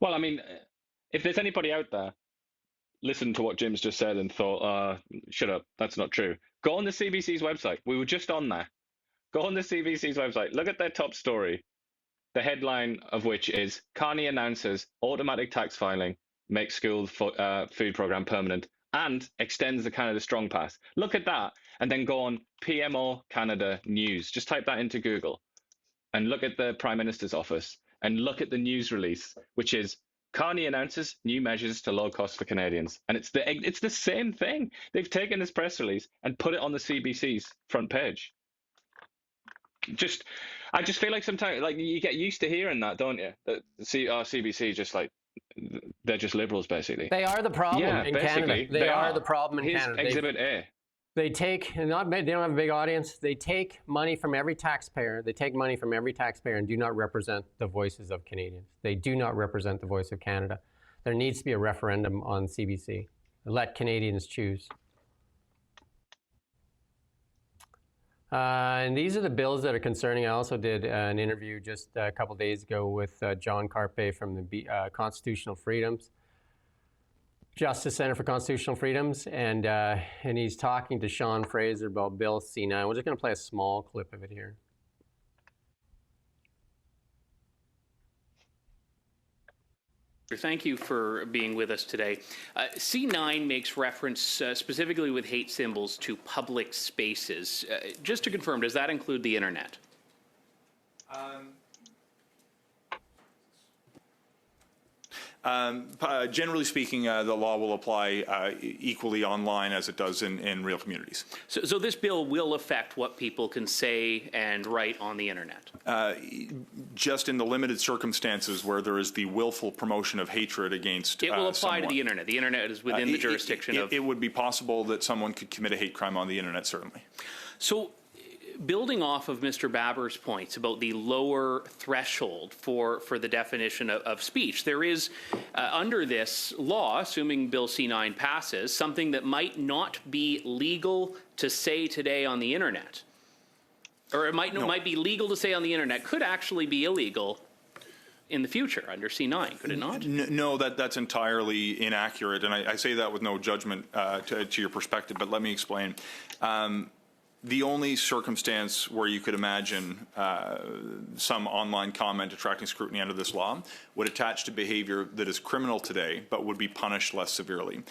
Well, I mean, if there's anybody out there listened to what Jim's just said and thought, shut up, that's not true, go on the CBC's website. We were just on there. Go on the CBC's website. Look at their top story. The headline of which is Carney announces automatic tax filing makes school food program permanent and extends the Canada Strong Pass. Look at that, and then go on PMO Canada News. Just type that into Google and look at the Prime Minister's office and look at the news release, which is Carney announces new measures to low cost for Canadians. And it's the same thing. They've taken this press release and put it on the CBC's front page. I just feel like sometimes, like, you get used to hearing that, don't you? That CBC just like, they're just liberals, basically. They are the problem in Canada. They are the problem in Canada. Exhibit A. They take, they don't have a big audience. They take money from every taxpayer. They take money from every taxpayer and do not represent the voices of Canadians. They do not represent the voice of Canada. There needs to be a referendum on CBC. Let Canadians choose. And these are the bills that are concerning. I also did an interview just a couple days ago with John Carpe from the Constitutional Freedoms, Justice Center for Constitutional Freedoms, and he's talking to Sean Fraser about Bill C9. We're just going to play a small clip of it here. Thank you for being with us today. C9 makes reference specifically with hate symbols to public spaces. Just to confirm, does that include the internet? Generally speaking, the law will apply equally online as it does in real communities. So this bill will affect what people can say and write on the internet? Just in the limited circumstances where there is the willful promotion of hatred against It will apply someone. to the internet. The internet is within the jurisdiction of... It would be possible that someone could commit a hate crime on the internet, certainly. So, building off of Mr. Baber's points about the lower threshold for the definition of speech, there is, under this law, assuming Bill C9 passes, something that might not be legal to say today on the internet. Or it might be legal to say on the internet, could actually be illegal in the future under C9, could it not? No, that's entirely inaccurate, and I say that with no judgment to your perspective, but let me explain. The only circumstance where you could imagine some online comment attracting scrutiny under this law would attach to behavior that is criminal today but would be punished less severely.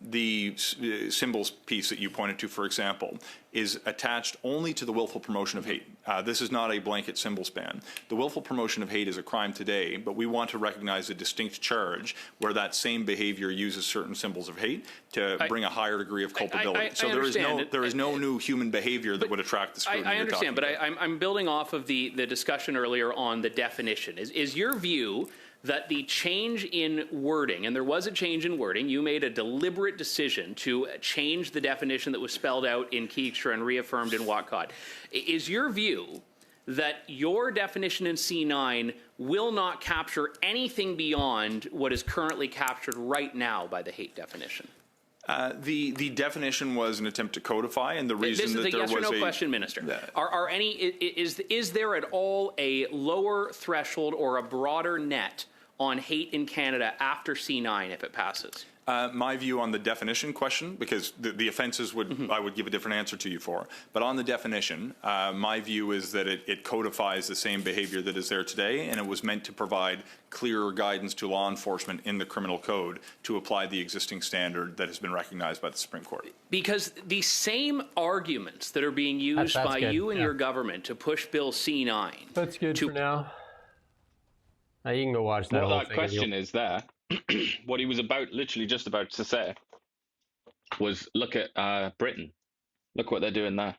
The symbols piece that you pointed to, for example, is attached only to the willful promotion of hate. This is not a blanket symbols ban. The willful promotion of hate is a crime today, but we want to recognize a distinct charge where that same behavior uses certain symbols of hate to bring a higher degree of culpability. So there is no new human behavior that would attract the scrutiny. I understand, but I'm building off of the discussion earlier on the definition. Is your view that the change in wording, and there was a change in wording, you made a deliberate decision to change the definition that was spelled out in Keekstra and reaffirmed in Watcott. Is your view that your definition in C9 will not capture anything beyond what is currently captured right now by the hate definition? The definition was an attempt to codify, and the reason that there was a... This is a yes or no question, Minister. Is there at all a lower threshold or a broader net on hate in Canada after C9 if it passes? My view on the definition question, because the offences I would give a different answer to you for, but on the definition, my view is that it codifies the same behaviour that is there today, and it was meant to provide clearer guidance to law enforcement in the criminal code to apply the existing standard that has been recognised by the Supreme Court. Because the same arguments that are being used by you and your government to push Bill C9... That's good for now. You can go watch that whole thing. That question is there. What he was literally just about to say was, look at Britain. Look what they're doing there.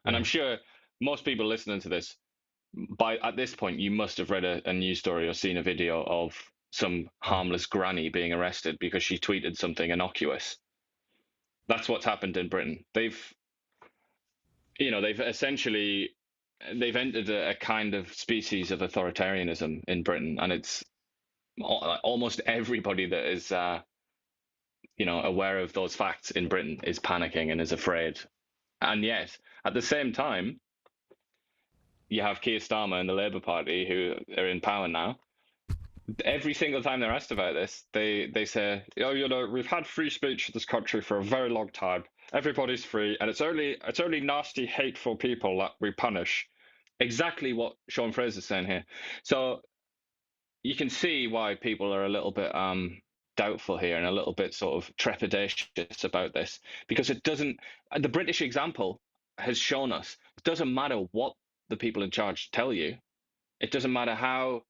And I'm sure most people listening to this, at this point, you must have read a news story or seen a video of some harmless granny being arrested because she tweeted something innocuous. That's what's happened in Britain. They've essentially they've entered a kind of species of authoritarianism in Britain, and it's almost everybody that is aware of those facts in Britain is panicking and is afraid. And yet, at the same time, you have Keir Starmer and the Labour Party, who are in power now. Every single time they're asked about this, they say, "Oh, we've had free speech in this country for a very long time. Everybody's free, and it's only nasty, hateful people that we punish." Exactly what Sean Fraser's saying here. So you can see why people are a little bit doubtful here and a little bit sort of trepidatious about this, because it doesn't. The British example has shown us it doesn't matter what the people in charge tell you. It doesn't matter how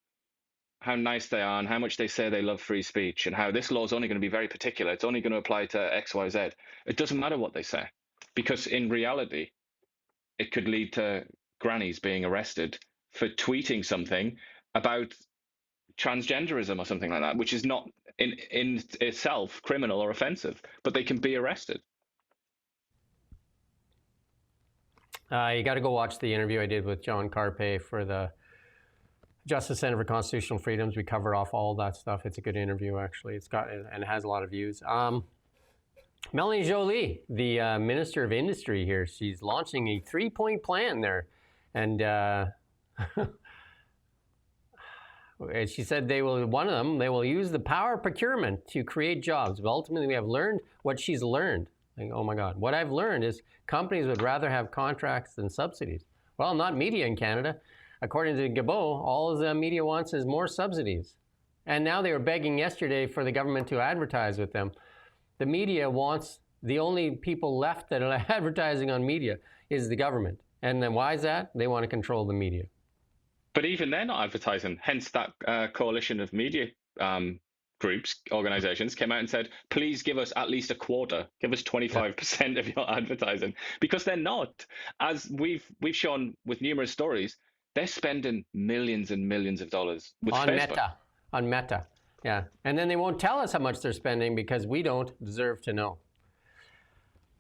nice they are and how much they say they love free speech and how this law is only going to be very particular. It's only going to apply to X, Y, Z. It doesn't matter what they say, because in reality, it could lead to grannies being arrested for tweeting something about transgenderism or something like that, which is not in itself criminal or offensive, but they can be arrested. You got to go watch the interview I did with John Carpe for the Justice Center for Constitutional Freedoms. We cover off all that stuff. It's a good interview, actually. It's got and it has a lot of views. Melanie Joly, the Minister of Industry here, she's launching a 3-point plan there, and she said they will use the power of procurement to create jobs. But ultimately, we have learned what she's learned. Like, oh my God, what I've learned is companies would rather have contracts than subsidies. Well, not media in Canada. According to Guilbeault, all the media wants is more subsidies. And now they were begging yesterday for the government to advertise with them. The media wants, the only people left that are advertising on media is the government. And then why is that? They want to control the media. But even they're not advertising. Hence that coalition of media groups, organizations came out and said, please give us at least a quarter, give us 25% of your advertising, because they're not. As we've shown with numerous stories, they're spending millions and millions of dollars with Facebook. On Meta, yeah. And then they won't tell us how much they're spending because we don't deserve to know.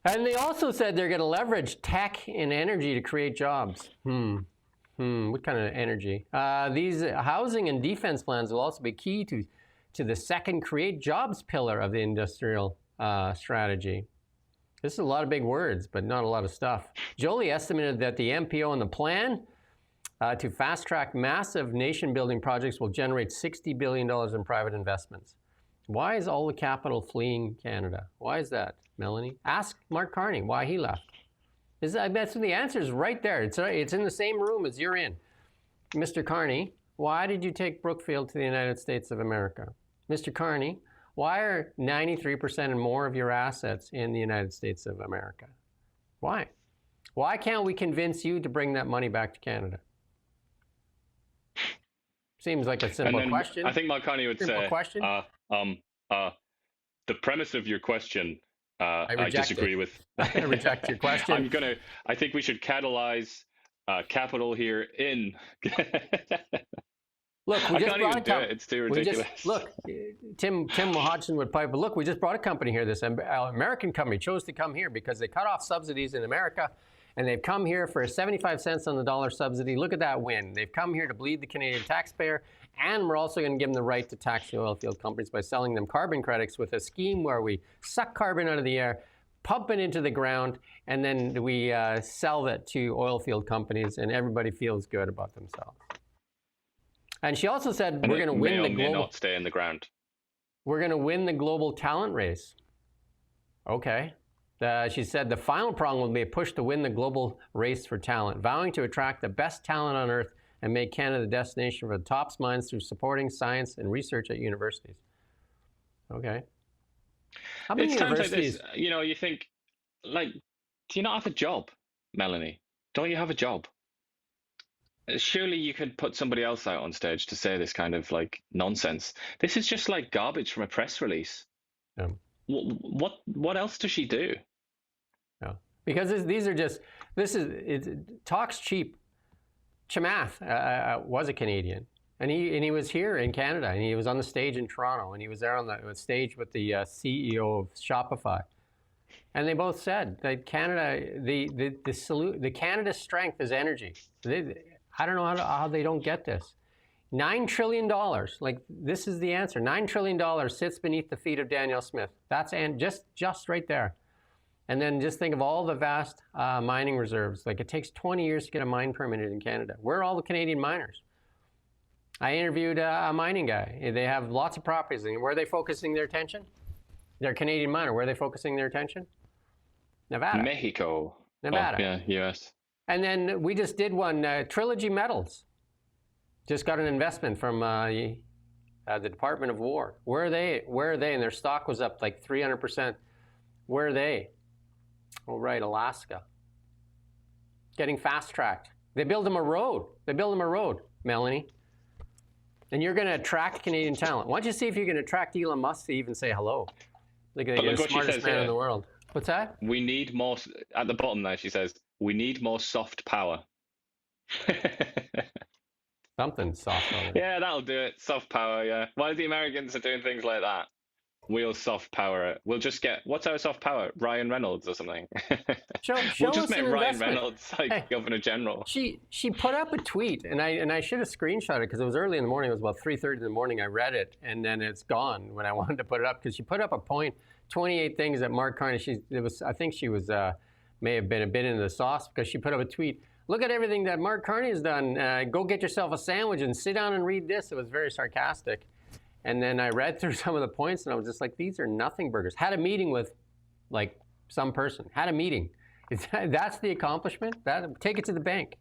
And they also said they're going to leverage tech and energy to create jobs. What kind of energy? These housing and defense plans will also be key to the second create jobs pillar of the industrial strategy. This is a lot of big words, but not a lot of stuff. Joly estimated that the MPO and the plan to fast-track massive nation-building projects will generate $60 billion in private investments. Why is all the capital fleeing Canada? Why is that, Melanie? Ask Mark Carney why he left. That's the answer is right there. It's in the same room as you're in. Mr. Carney, why did you take Brookfield to the United States of America? Mr. Carney, why are 93% and more of your assets in the United States of America? Why? Why can't we convince you to bring that money back to Canada? Seems like a simple question. I think Mark Carney would say, question. The premise of your question, I disagree with. I reject your question. I think we should catalyze capital here in. Look, we just brought a company. It's too ridiculous. Look, Tim Hodgson would pipe. Look, we just brought a company here. This American company chose to come here because they cut off subsidies in America, and they've come here for 75 cents on the dollar subsidy. Look at that win. They've come here to bleed the Canadian taxpayer, and we're also going to give them the right to tax the oil field companies by selling them carbon credits with a scheme where we suck carbon out of the air, pump it into the ground, and then we sell that to oil field companies, and everybody feels good about themselves. And she also said we're going to win the global. Not stay in the ground. We're going to win the global talent race. Okay. She said the final prong will be a push to win the global race for talent, vowing to attract the best talent on earth and make Canada the destination for the top minds through supporting science and research at universities. Okay. How many universities? Times like this, you think, like, do you not have a job, Melanie? Don't you have a job? Surely you could put somebody else out on stage to say this kind of like nonsense. This is just like garbage from a press release. Yeah. What else does she do? Yeah. Because it talks cheap. Chamath was a Canadian, and he was here in Canada, and he was on the stage in Toronto, and he was there on the stage with the CEO of Shopify. And they both said that Canada, the Canada's strength is energy. I don't know how they don't get this. $9 trillion, like this is the answer. $9 trillion sits beneath the feet of Danielle Smith. That's just right there. And then just think of all the vast mining reserves. Like it takes 20 years to get a mine permitted in Canada. Where are all the Canadian miners? I interviewed a mining guy. They have lots of properties. And where are they focusing their attention? They're a Canadian miner. Where are they focusing their attention? Nevada. Mexico. Nevada. Oh, yeah, US. And then we just did one, Trilogy Metals. Just got an investment from the Department of War. Where are they? Where are they? And their stock was up like 300%. Where are they? Oh, right, Alaska. Getting fast-tracked. They build them a road. Melanie. And you're going to attract Canadian talent. Why don't you see if you can attract Elon Musk to even say hello? Look at the smartest man in the world. What's that? We need more, at the bottom there, she says, we need more soft power. Something soft on it. Yeah, that'll do it. Soft power, yeah. Why the Americans are doing things like that? We'll soft power it. We'll just get, what's our soft power? Ryan Reynolds or something. Show we'll just us make an Ryan investment. Reynolds like Governor General. She put up a tweet, and I should have screenshot it because it was early in the morning. It was about 3:30 in the morning. I read it, and then it's gone when I wanted to put it up because she put up a point, 28 things that Mark Carney. I think she was may have been a bit into the sauce because she put up a tweet. Look at everything that Mark Carney has done. Go get yourself a sandwich and sit down and read this. It was very sarcastic. And then I read through some of the points, and I was just like, these are nothing burgers. Had a meeting with, like, some person. Had a meeting. That's the accomplishment? Take it to the bank.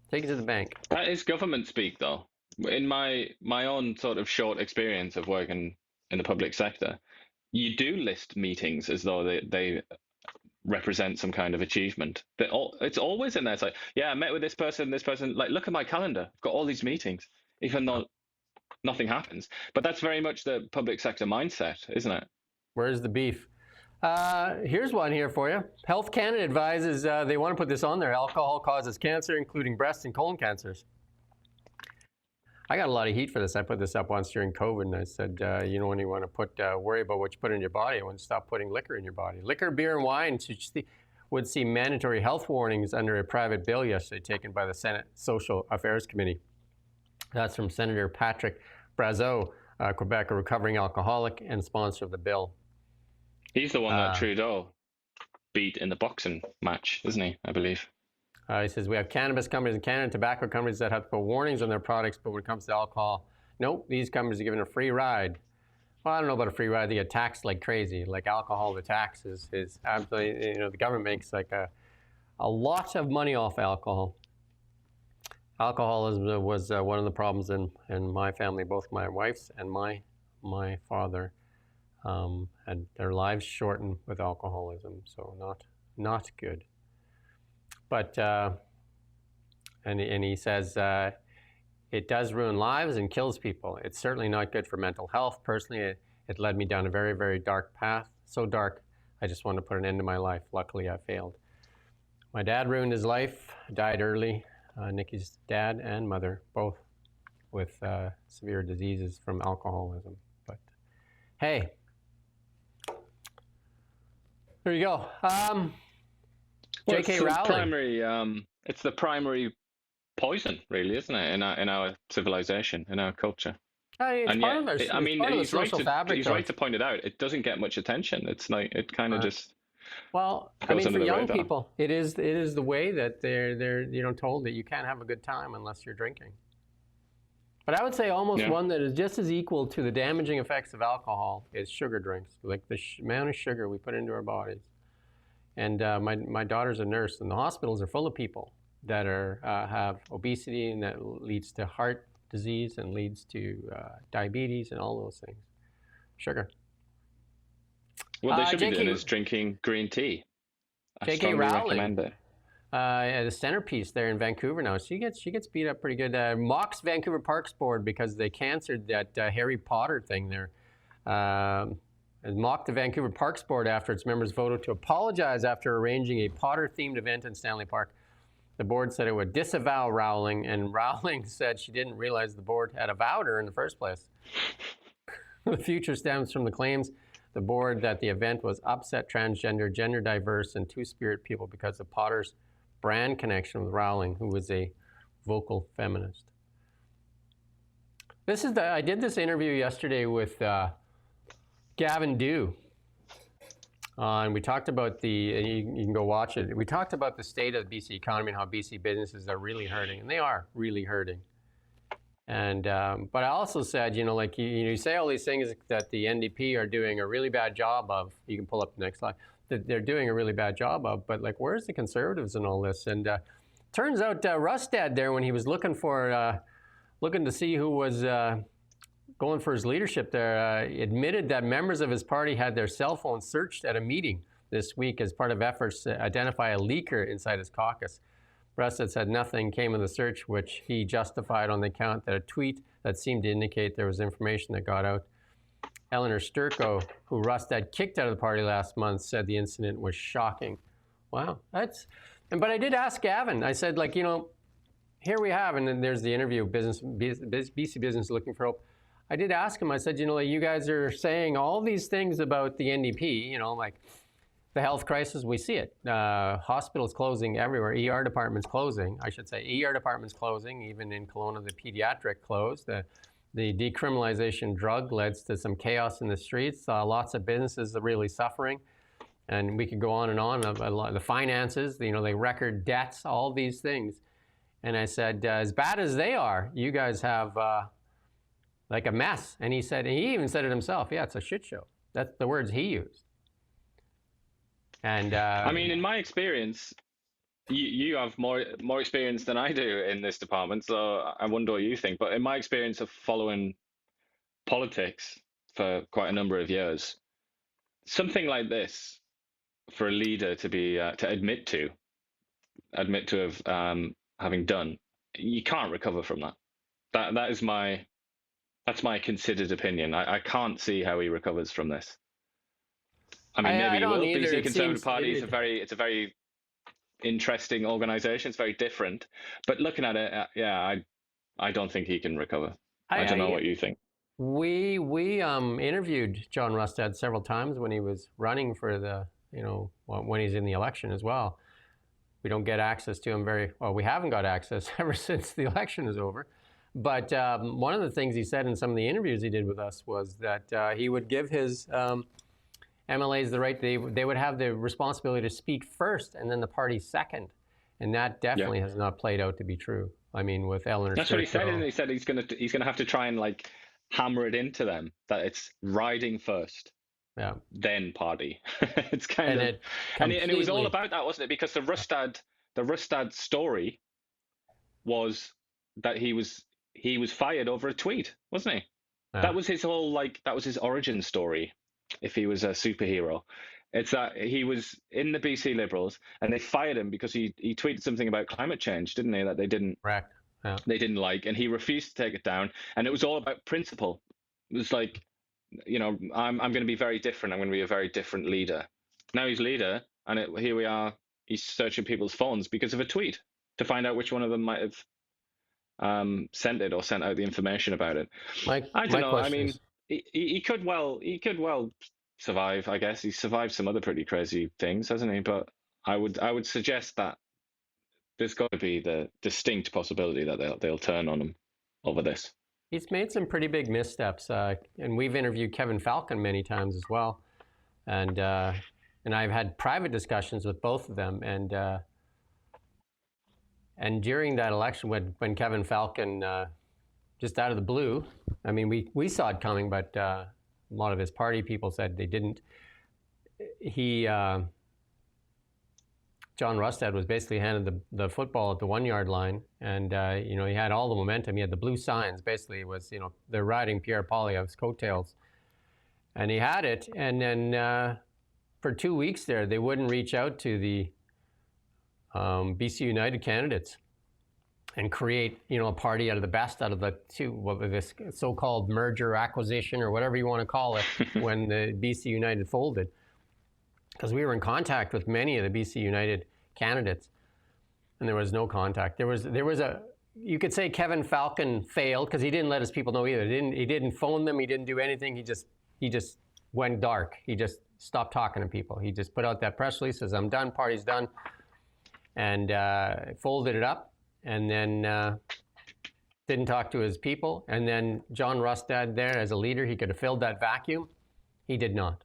Take it to the bank. That is government speak, though. In my own sort of short experience of working in the public sector, you do list meetings as though they represent some kind of achievement. It's always in there. It's like, yeah, I met with this person. Like, look at my calendar. I've got all these meetings, even though nothing happens. But that's very much the public sector mindset, isn't it? Where's the beef? Here's one here for you. Health Canada advises they want to put this on there. Alcohol causes cancer, including breast and colon cancers. I got a lot of heat for this. I put this up once during COVID, and I said, when you want to worry about what you put in your body, I want to stop putting liquor in your body. Liquor, beer, and wine would see mandatory health warnings under a private bill yesterday taken by the Senate Social Affairs Committee. That's from Senator Patrick Brazeau, Quebec, a recovering alcoholic and sponsor of the bill. He's the one that Trudeau beat in the boxing match, isn't he? I believe. He says, we have cannabis companies in Canada, tobacco companies that have to put warnings on their products, but when it comes to alcohol, nope, these companies are given a free ride. Well, I don't know about a free ride. They get taxed like crazy. Like alcohol, the tax is absolutely, the government makes like a lot of money off alcohol. Alcoholism was one of the problems in my family. Both my wife's and my father had their lives shortened with alcoholism, so not good. But and he says it does ruin lives and kills people. It's certainly not good for mental health. Personally, it led me down a very, very dark path. So dark, I just wanted to put an end to my life. Luckily, I failed. My dad ruined his life, died early. Nikki's dad and mother, both with severe diseases from alcoholism. But hey, there you go. J.K. Rowling. It's the primary poison, really, isn't it, in our civilization, in our culture? He's right to point it out. It doesn't get much attention. It's like it kind of just. Well, I mean, for young people, it is the way that they're told that you can't have a good time unless you're drinking. But I would say almost one that is just as equal to the damaging effects of alcohol is sugar drinks, like the amount of sugar we put into our bodies. And my daughter's a nurse, and the hospitals are full of people that have obesity, and that leads to heart disease and leads to diabetes and all those things. Sugar. What they should be doing is drinking green tea. J.K. Rowling, the centerpiece there in Vancouver now, she gets beat up pretty good. Mocks Vancouver Parks Board because they canceled that Harry Potter thing there. And mocked the Vancouver Parks Board after its members voted to apologize after arranging a Potter-themed event in Stanley Park. The board said it would disavow Rowling, and Rowling said she didn't realize the board had avowed her in the first place. The future stems from the claims the board that the event was upset transgender, gender diverse, and two-spirit people because of Potter's brand connection with Rowling, who was a vocal feminist. I did this interview yesterday with Gavin Dew. And we talked about you can go watch it. We talked about the state of the BC economy and how BC businesses are really hurting, and they are really hurting. And but I also said, like you say all these things that the NDP are doing a really bad job of. You can pull up the next slide. That they're doing a really bad job of. But like, where's the Conservatives in all this? And turns out Rustad there, when he was looking to see who was going for his leadership there, admitted that members of his party had their cell phones searched at a meeting this week as part of efforts to identify a leaker inside his caucus. Rustad said nothing came of the search, which he justified on the account that a tweet that seemed to indicate there was information that got out. Eleanor Sturko, who Rustad kicked out of the party last month, said the incident was shocking. Wow, but I did ask Gavin. I said, here we have, and then there's the interview, BC Business Looking for Hope. I did ask him, I said, you guys are saying all these things about the NDP, like the health crisis, we see it. Hospitals closing everywhere, ER departments closing, I should say. ER departments closing, even in Kelowna, the pediatric closed. The decriminalization drug led to some chaos in the streets. Lots of businesses are really suffering. And we could go on and on. The finances, the record debts, all these things. And I said, as bad as they are, you guys have like a mess. And he even said it himself. Yeah, it's a shit show. That's the words he used. And in my experience, you have more experience than I do in this department. So I wonder what you think. But in my experience of following politics for quite a number of years, something like this, for a leader to be to admit to have having done, you can't recover from that. That's my considered opinion. I can't see how he recovers from this. Maybe he will. BC Conservative Party is a very interesting organisation. It's very different. But looking at it, I don't think he can recover. I don't know what you think. We interviewed John Rustad several times when he was running for the, when he's in the election as well. We don't get access to him we haven't got access ever since the election is over. But one of the things he said in some of the interviews he did with us was that he would give his MLAs the right, they would have the responsibility to speak first and then the party second. And that definitely has not played out to be true. With Eleanor That's what he said, and he said he's gonna have to try and hammer it into them that it's riding first. Yeah. Then party. It's kind of and it was all about that, wasn't it? Because the Rustad story was that he was fired over a tweet, wasn't he? Yeah. That was his whole that was his origin story. If he was a superhero, it's that he was in the BC Liberals and they fired him because he tweeted something about climate change, didn't he? That they didn't they didn't like, and he refused to take it down. And it was all about principle. It was I'm going to be very different. I'm going to be a very different leader. Now he's leader, and here we are. He's searching people's phones because of a tweet to find out which one of them might have sent it or sent out the information about it. I don't know. He could well survive. I guess he's survived some other pretty crazy things, hasn't he? But I would suggest that there's got to be the distinct possibility that they'll turn on him over this. He's made some pretty big missteps, and we've interviewed Kevin Falcon many times as well, and I've had private discussions with both of them, and during that election when Kevin Falcon just out of the blue, we saw it coming, but a lot of his party people said they didn't. John Rustad was basically handed the football at the 1 yard line, and he had all the momentum. He had the blue signs. Basically, it was they're riding Pierre Poilievre's coattails, and he had it. And then for 2 weeks there, they wouldn't reach out to the BC United candidates and create a party out of the best out of the two, this so-called merger acquisition or whatever you want to call it, when the BC United folded. Because we were in contact with many of the BC United candidates, and there was no contact. There was you could say Kevin Falcon failed because he didn't let his people know either. He didn't phone them. He didn't do anything. He just went dark. He just stopped talking to people. He just put out that press release, says, I'm done, party's done, and folded it up, and then didn't talk to his people. And then John Rustad there, as a leader, he could have filled that vacuum. He did not.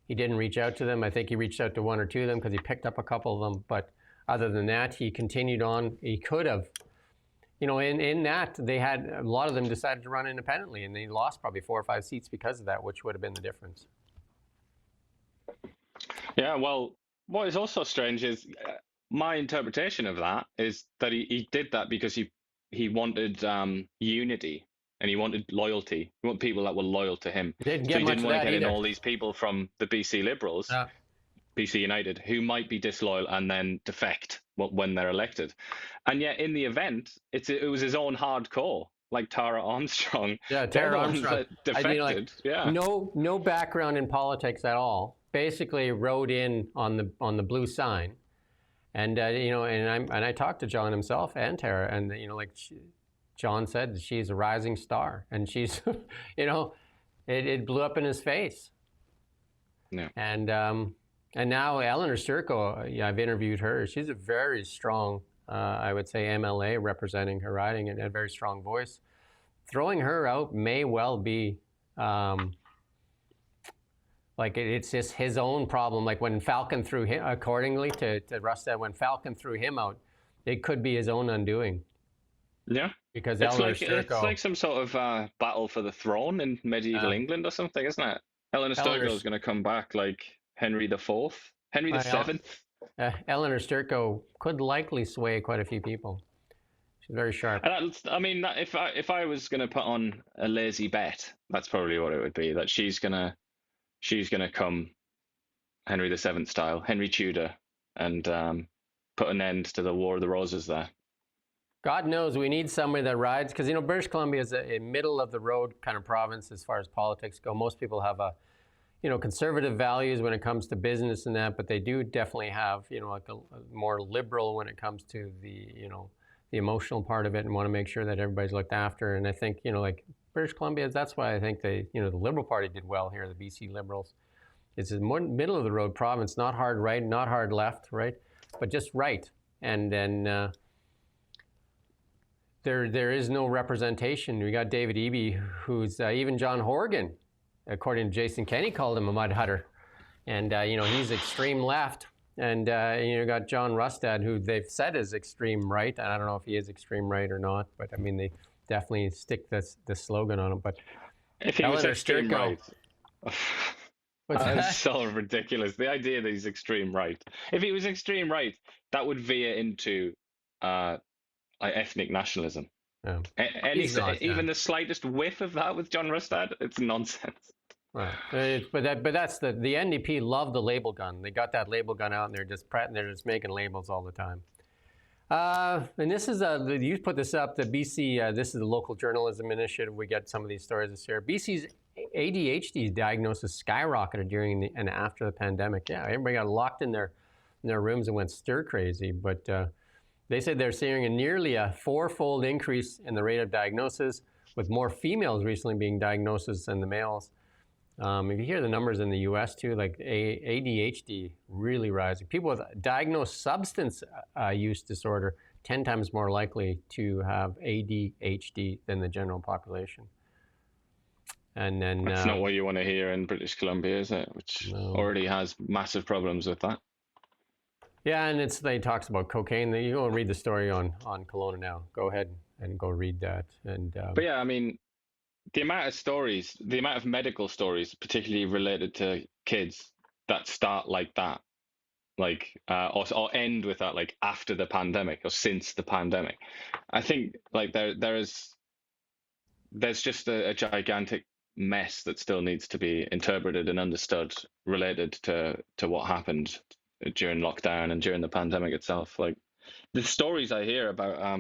He didn't reach out to them. I think he reached out to one or two of them because he picked up a couple of them. But other than that, he continued on. He could have, in that, they had, a lot of them decided to run independently, and they lost probably 4 or 5 seats because of that, which would have been the difference. Yeah, well, what is also strange is my interpretation of that is that he did that because he wanted unity. And he wanted loyalty. He wanted people that were loyal to him. Didn't so get he much didn't of want to that get in either. all these people from the BC Liberals, BC United, who might be disloyal and then defect when they're elected. And yet, in the event, it was his own hardcore, like Tara Armstrong. Yeah, They're Tara the Armstrong. ones that defected. Yeah. No background in politics at all. Basically, rode in on the blue sign, and I talked to John himself and Tara, and John said she's a rising star, and she's, it blew up in his face. Yeah. And now Eleanor Sturco, I've interviewed her. She's a very strong, I would say, MLA representing her riding, and a very strong voice. Throwing her out may well be, it's just his own problem. Like when Falcon threw him, accordingly to Rustad, when Falcon threw him out, it could be his own undoing. Yeah. Because it's like some sort of battle for the throne in medieval England or something, isn't it? Eleanor Sturco is going to come back like Henry IV, Henry VII. Eleanor Sturco could likely sway quite a few people. She's very sharp. And if I was going to put on a lazy bet, that's probably what it would be. That she's gonna come Henry VII style, Henry Tudor, and put an end to the War of the Roses there. God knows we need somebody that rides, because British Columbia is a middle of the road kind of province as far as politics go. Most people have conservative values when it comes to business and that, but they do definitely have a more liberal when it comes to the emotional part of it, and want to make sure that everybody's looked after. And I think British Columbia, that's why I think the Liberal Party did well here, the BC Liberals. It's a more middle of the road province, not hard right, not hard left, right, but just right. And then there is no representation. We got David Eby, who's even John Horgan, according to Jason Kenney, called him a mud hutter. And, he's extreme left. And, you got John Rustad, who they've said is extreme right. And I don't know if he is extreme right or not, but I mean, they definitely stick this slogan on him. But if he was extreme right, that's so ridiculous. The idea that he's extreme right. If he was extreme right, that would veer into ethnic nationalism. Yeah. Even the slightest whiff of that with John Rustad, it's nonsense. Right, but that's the NDP love the label gun. They got that label gun out, and they're just making labels all the time. And this is you put this up. The BC, this is the local journalism initiative. We get some of these stories this year. BC's ADHD diagnosis skyrocketed during and after the pandemic. Yeah, everybody got locked in their rooms and went stir crazy. But they said they're seeing nearly a 4-fold increase in the rate of diagnosis, with more females recently being diagnosed than the males. If you hear the numbers in the U.S. too, like ADHD really rising. People with diagnosed substance use disorder 10 times more likely to have ADHD than the general population. And then that's not what you want to hear in British Columbia, is it? Which already has massive problems with that. Yeah, and they talks about cocaine. You go and read the story on Kelowna Now. Go ahead and go read that. And but yeah, I mean, the amount of medical stories, particularly related to kids, that start like that, like or end with that, like after the pandemic or since the pandemic. I think like there's just a gigantic mess that still needs to be interpreted and understood related to what happened during lockdown and during the pandemic itself. Like the stories I hear about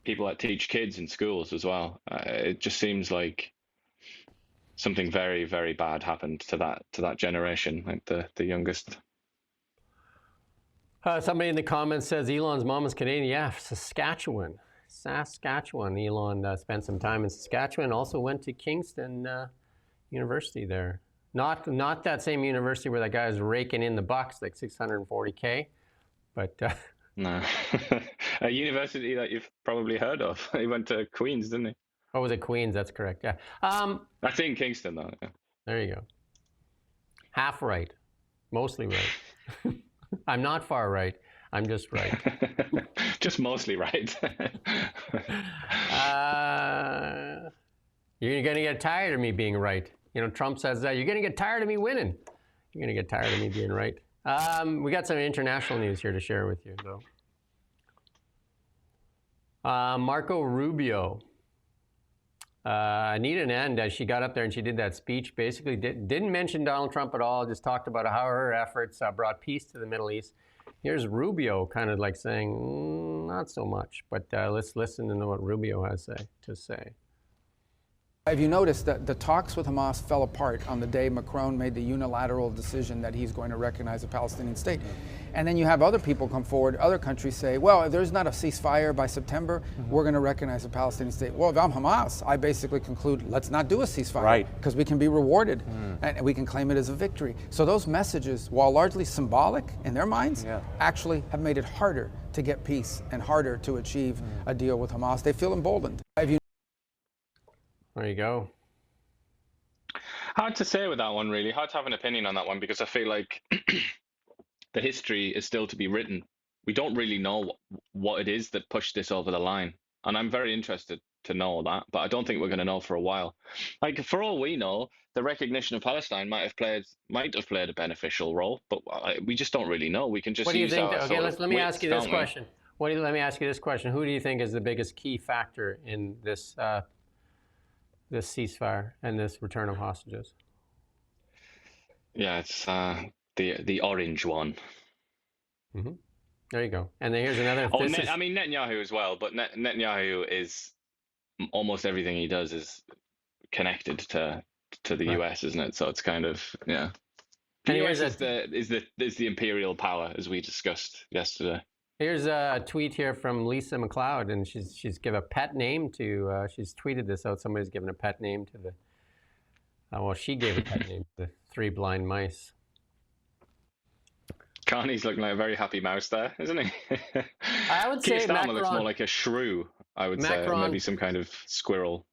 people that teach kids in schools as well, it just seems like something very, very bad happened to that generation, like the youngest. Somebody in the comments says Elon's mom is Canadian. Yeah, Saskatchewan. Elon spent some time in Saskatchewan. Also went to Kingston university there. Not that same university where that guy is raking in the bucks, like $640K, but No. A university that you've probably heard of. He went to Queen's, didn't he? oh, was it Queens? That's correct. Yeah. I think Kingston, though. Yeah. There you go. Half right, mostly right. I'm not far right. I'm just right. Just mostly right. You're going to get tired of me being right. You know, Trump says that. You're going to get tired of me winning. You're going to get tired of me being right. We got some international news here to share with you, though. Marco Rubio. Anita Nand, as she got up there and she did that speech, basically didn't mention Donald Trump at all, just talked about how her efforts brought peace to the Middle East. Here's Rubio kind of like saying, not so much, but let's listen to what Rubio has to say. Have you noticed that the talks with Hamas fell apart on the day Macron made the unilateral decision that he's going to recognize a Palestinian state? And then you have other people come forward, other countries say, well, if there's not a ceasefire by September, we're going to recognize a Palestinian state. Well, if I'm Hamas, I basically conclude, let's not do a ceasefire. Right. Because we can be rewarded and we can claim it as a victory. So those messages, while largely symbolic in their minds, actually have made it harder to get peace and harder to achieve a deal with Hamas. They feel emboldened. There you go. Hard to say with that one, really. Hard to have an opinion on that one because I feel like the history is still to be written. We don't really know what it is that pushed this over the line. And I'm very interested to know that, but I don't think we're going to know for a while. Like, for all we know, the recognition of Palestine might have played a beneficial role, but we just don't really know. We can just what do you think? Okay, let me wits, ask you this question. Let me ask you this question. Who do you think is the biggest key factor in this this ceasefire and this return of hostages? Yeah, it's the orange one. Mm-hmm. There you go. And then here's another. I mean Netanyahu as well, but Netanyahu is almost everything he does is connected to the US, isn't it? So it's kind of The US is the imperial power, as we discussed yesterday. Here's a tweet here from Lisa McLeod, and she's given a pet name to. She's tweeted this out. Somebody's given a pet name to the. Well, she gave a pet name to the 3 blind mice. Carney's looking like a very happy mouse there, isn't he? I would say Macron looks more like a shrew. I would say maybe some kind of squirrel.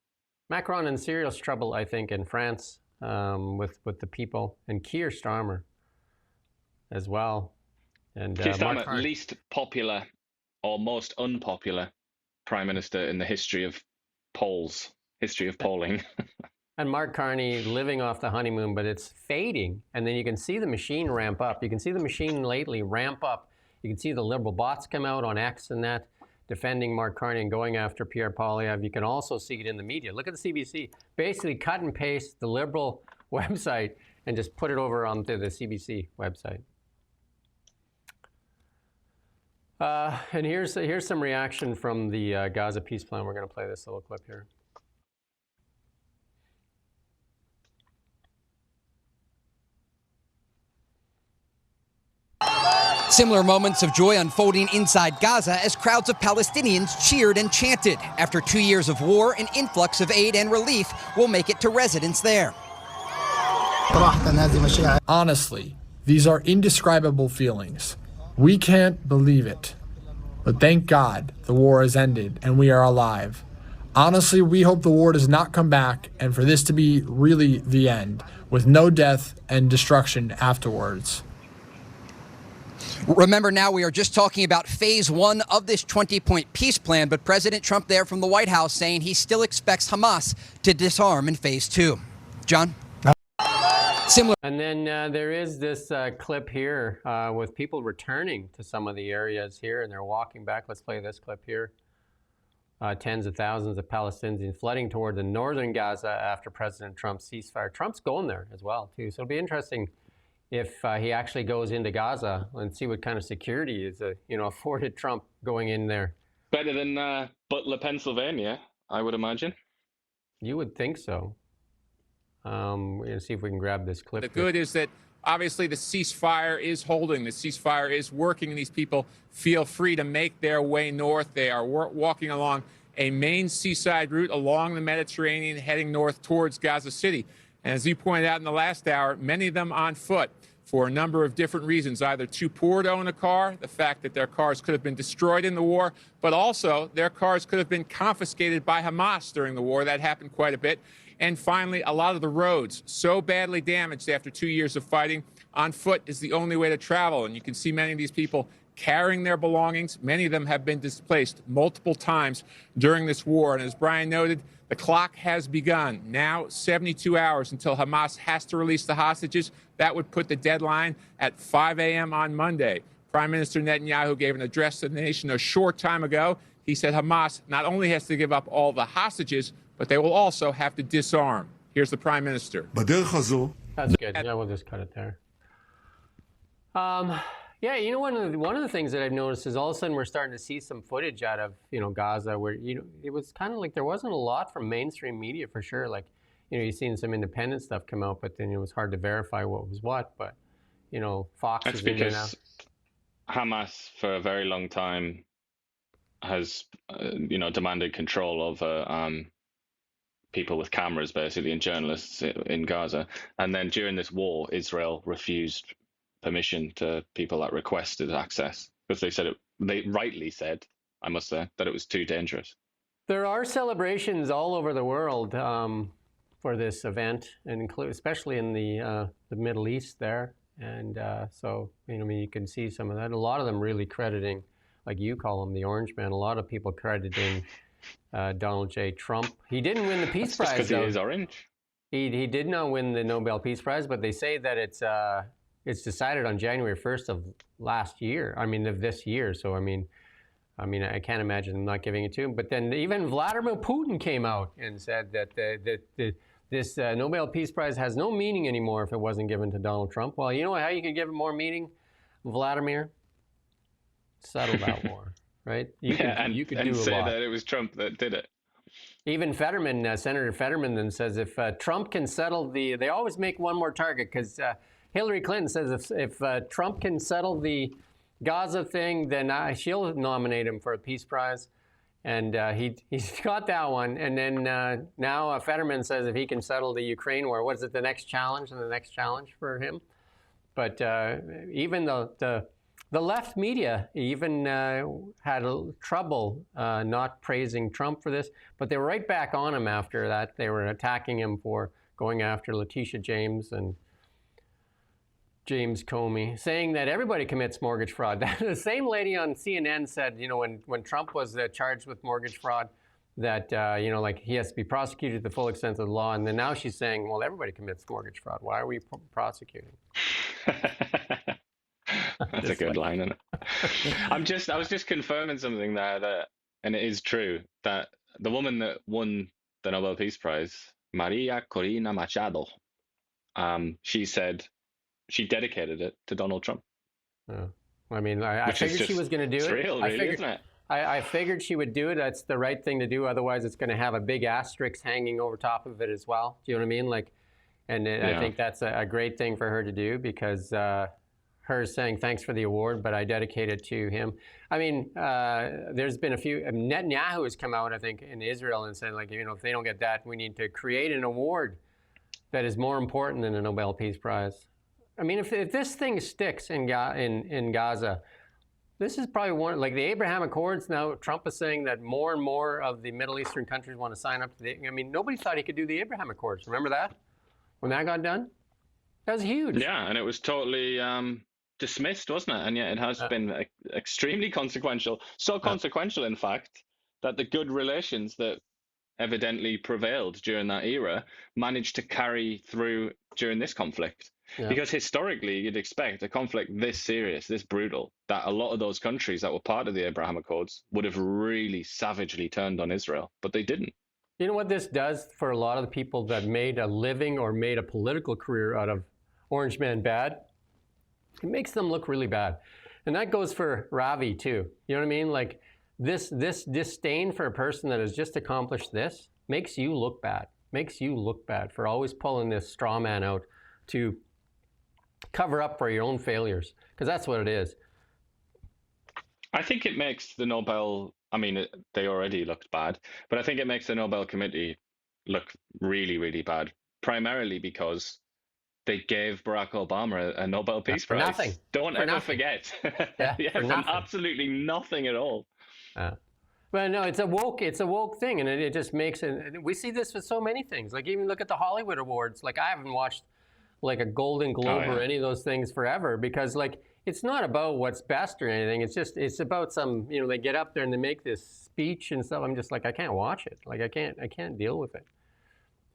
Macron in serious trouble, I think, in France with the people, and Keir Starmer as well. And Keir Starmer, least popular or most unpopular prime minister in the history of polling. And Mark Carney living off the honeymoon, but it's fading. And then you can see the machine ramp up. You can see the machine lately ramp up. You can see the liberal bots come out on X and that, defending Mark Carney and going after Pierre Poilievre. You can also see it in the media. Look at the CBC. Basically cut and paste the liberal website and just put it over onto the CBC website. And here's some reaction from the Gaza peace plan. We're going to play this little clip here. Similar moments of joy unfolding inside Gaza as crowds of Palestinians cheered and chanted. After 2 years of war, an influx of aid and relief will make it to residents there. Honestly, these are indescribable feelings. We can't believe it. But thank God the war has ended and we are alive. Honestly, we hope the war does not come back and for this to be really the end, with no death and destruction afterwards. Remember now, we are just talking about phase 1 of this 20-point peace plan, but President Trump there from the White House saying he still expects Hamas to disarm in phase 2. John? Similar. And then there is this clip here with people returning to some of the areas here, and they're walking back. Let's play this clip here. Tens of thousands of Palestinians flooding toward the northern Gaza after President Trump's ceasefire. Trump's going there as well, too. So it'll be interesting if he actually goes into Gaza and see what kind of security is afforded Trump going in there. Better than Butler, Pennsylvania, I would imagine. You would think so. We're going to see if we can grab this clip. The good is that obviously the ceasefire is holding. The ceasefire is working. These people feel free to make their way north. They are walking along a main seaside route along the Mediterranean, heading north towards Gaza City. And as you pointed out in the last hour, many of them on foot for a number of different reasons, either too poor to own a car, the fact that their cars could have been destroyed in the war, but also their cars could have been confiscated by Hamas during the war. That happened quite a bit. And finally, a lot of the roads so badly damaged after 2 years of fighting, on foot is the only way to travel. And you can see many of these people carrying their belongings. Many of them have been displaced multiple times during this war. And as Brian noted, the clock has begun. Now 72 hours until Hamas has to release the hostages. That would put the deadline at 5 a.m. on Monday. Prime Minister Netanyahu gave an address to the nation a short time ago. He said Hamas not only has to give up all the hostages, but they will also have to disarm. Here's the Prime Minister. That's good. Yeah, we'll just cut it there. Yeah, you know, one of the things that I've noticed is all of a sudden we're starting to see some footage out of, you know, Gaza where, you know, it was kind of like there wasn't a lot from mainstream media for sure. Like, you know, you've seen some independent stuff come out, but then it was hard to verify what was what. But, you know, Fox That's is in there now. because Hamas, for a very long time, has, you know, demanded control over people with cameras, basically, and journalists in Gaza. And then during this war, Israel refused permission to people that requested access because they rightly said, I must say, that it was too dangerous. There are celebrations all over the world for this event, and especially in the Middle East there. And so, you know, I mean, you can see some of that. A lot of them really crediting, like you call him, the Orange Man. A lot of people crediting Donald J. Trump. He didn't win the Peace Prize, because though. he is orange. He did not win the Nobel Peace Prize, but they say that it's decided on January 1st of last year. I mean, of this year. So, I mean, I can't imagine them not giving it to him. But then even Vladimir Putin came out and said that this Nobel Peace Prize has no meaning anymore if it wasn't given to Donald Trump. Well, you know how you could give it more meaning, Vladimir? Settle that war, right? You could do a say lot. that it was Trump that did it. Even Fetterman, Senator Fetterman, then says if Trump can settle they always make one more target because Hillary Clinton says if Trump can settle the Gaza thing, then she'll nominate him for a peace prize. And he's got that one. And then now Fetterman says if he can settle the Ukraine war, what is it, the next challenge and the next challenge for him? But even the left media even had trouble not praising Trump for this, but they were right back on him after that. They were attacking him for going after Letitia James and James Comey, saying that everybody commits mortgage fraud. The same lady on CNN said, you know, when Trump was charged with mortgage fraud, that, you know, like he has to be prosecuted to the full extent of the law. And then now she's saying, well, everybody commits mortgage fraud. Why are we prosecuting? That's a good line, isn't it? I was just confirming something there and it is true, that the woman that won the Nobel Peace Prize, Maria Corina Machado, she said she dedicated it to Donald Trump. Oh. I mean, I figured she was going to do it. It's real, really, isn't it? I figured she would do it. That's the right thing to do. Otherwise, it's going to have a big asterisk hanging over top of it as well. Do you know what I mean? Like, and I think that's a great thing for her to do because her saying thanks for the award, but I dedicate it to him. I mean, there's been a few. Netanyahu has come out, I think, in Israel and said, like, you know, if they don't get that, we need to create an award that is more important than a Nobel Peace Prize. I mean, if this thing sticks in Gaza, this is probably one, like the Abraham Accords. Now Trump is saying that more and more of the Middle Eastern countries want to sign up to the. I mean, nobody thought he could do the Abraham Accords. Remember that? When that got done, that was huge. Yeah, and it was totally dismissed, wasn't it? And yet it has been extremely consequential. So consequential, in fact, that the good relations that evidently prevailed during that era managed to carry through during this conflict. Yeah. Because historically, you'd expect a conflict this serious, this brutal, that a lot of those countries that were part of the Abraham Accords would have really savagely turned on Israel, but they didn't. You know what this does for a lot of the people that made a living or made a political career out of Orange Man bad? It makes them look really bad. And that goes for Ravi too. You know what I mean? Like this disdain for a person that has just accomplished this makes you look bad. Makes you look bad for always pulling this straw man out to cover up for your own failures, because that's what it is. I think it makes the Nobel, I mean, they already looked bad, but I think it makes the Nobel Committee look really, really bad primarily because they gave Barack Obama a Nobel Peace For Prize. nothing. Don't For ever nothing. forget. Yeah, for nothing. Absolutely nothing at all. But no, it's a woke thing, and it just makes it. We see this with so many things. Like even look at the Hollywood Awards. Like I haven't watched like a Golden Globe or any of those things forever because like it's not about what's best or anything. It's about some they get up there and they make this speech and stuff. I'm just like I can't watch it. Like I can't deal with it.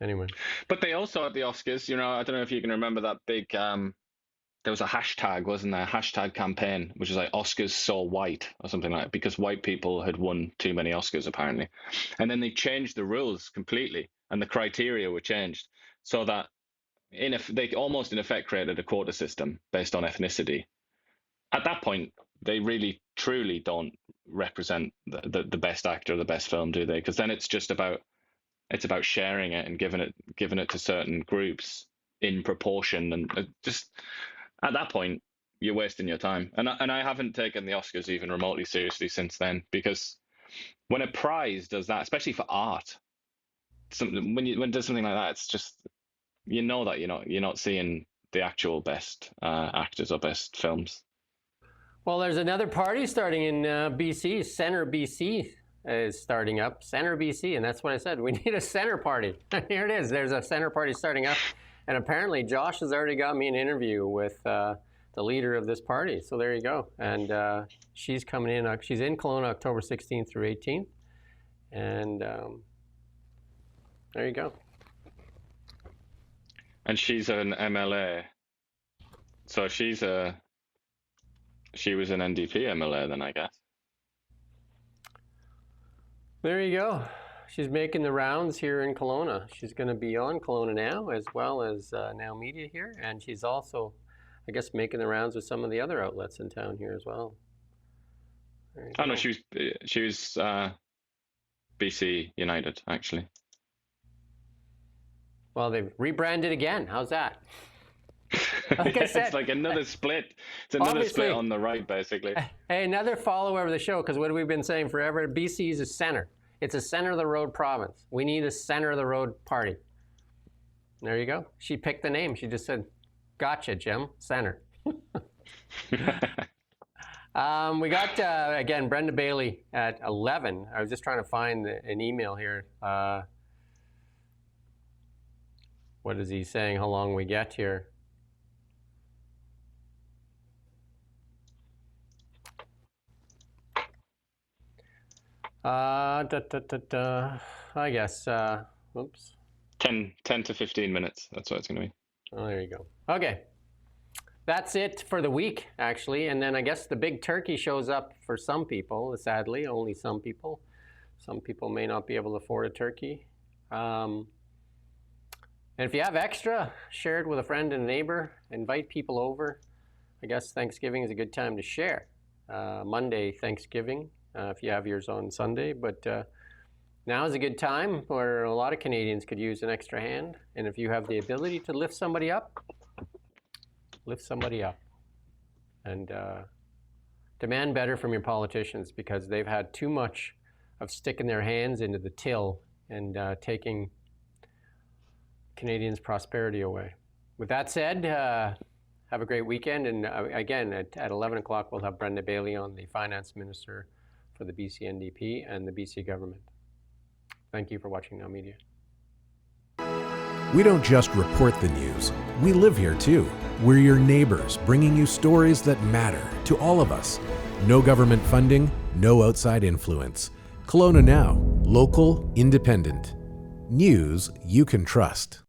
Anyway. But they also at the Oscars, I don't know if you can remember that big. There was a hashtag, wasn't there? A hashtag campaign, which is like Oscars so white or something like that, because white people had won too many Oscars apparently, and then they changed the rules completely, and the criteria were changed so that they almost in effect created a quota system based on ethnicity. At that point, they really truly don't represent the best actor or the best film, do they? Because then it's about sharing it and giving it to certain groups in proportion, and just at that point you're wasting your time. And I haven't taken the Oscars even remotely seriously since then, because when a prize does that, especially for art, when it does something like that, it's just that you're not seeing the actual best actors or best films. Well, there's another party starting in BC. Centre BC is starting up. Centre BC, and that's what I said. We need a Centre party. Here it is. There's a Centre party starting up, and apparently Josh has already got me an interview with the leader of this party. So there you go. And she's coming in. She's in Kelowna October 16th through 18th, and there you go. And she's an MLA, so she was an NDP MLA then, I guess. There you go. She's making the rounds here in Kelowna. She's going to be on Kelowna Now as well as Now Media here, and she's also, I guess, making the rounds with some of the other outlets in town here as well. Oh no, she was BC United actually. Well, they've rebranded again. How's that? Like I said, it's like another split. It's another split on the right, basically. Hey, another follower of the show, because what have we been saying forever? BC is a center. It's a center-of-the-road province. We need a center-of-the-road party. There you go. She picked the name. She just said, gotcha, Jim. Center. We got, again, Brenda Bailey at 11. I was just trying to find an email here. What is he saying? How long we get here? I guess, oops. 10 to 15 minutes. That's what it's going to be. Oh, there you go. Okay. That's it for the week, actually. And then I guess the big turkey shows up for some people, sadly, only some people. Some people may not be able to afford a turkey. And if you have extra, share it with a friend and a neighbor. Invite people over. I guess Thanksgiving is a good time to share. Monday, Thanksgiving, if you have yours on Sunday. But now is a good time where a lot of Canadians could use an extra hand. And if you have the ability to lift somebody up and demand better from your politicians, because they've had too much of sticking their hands into the till and taking Canadians' prosperity away. With that said, have a great weekend. And again, at 11 o'clock, we'll have Brenda Bailey on, the finance minister for the BC NDP and the BC government. Thank you for watching Now Media. We don't just report the news. We live here too. We're your neighbors, bringing you stories that matter to all of us. No government funding, no outside influence. Kelowna Now, local, independent. News you can trust.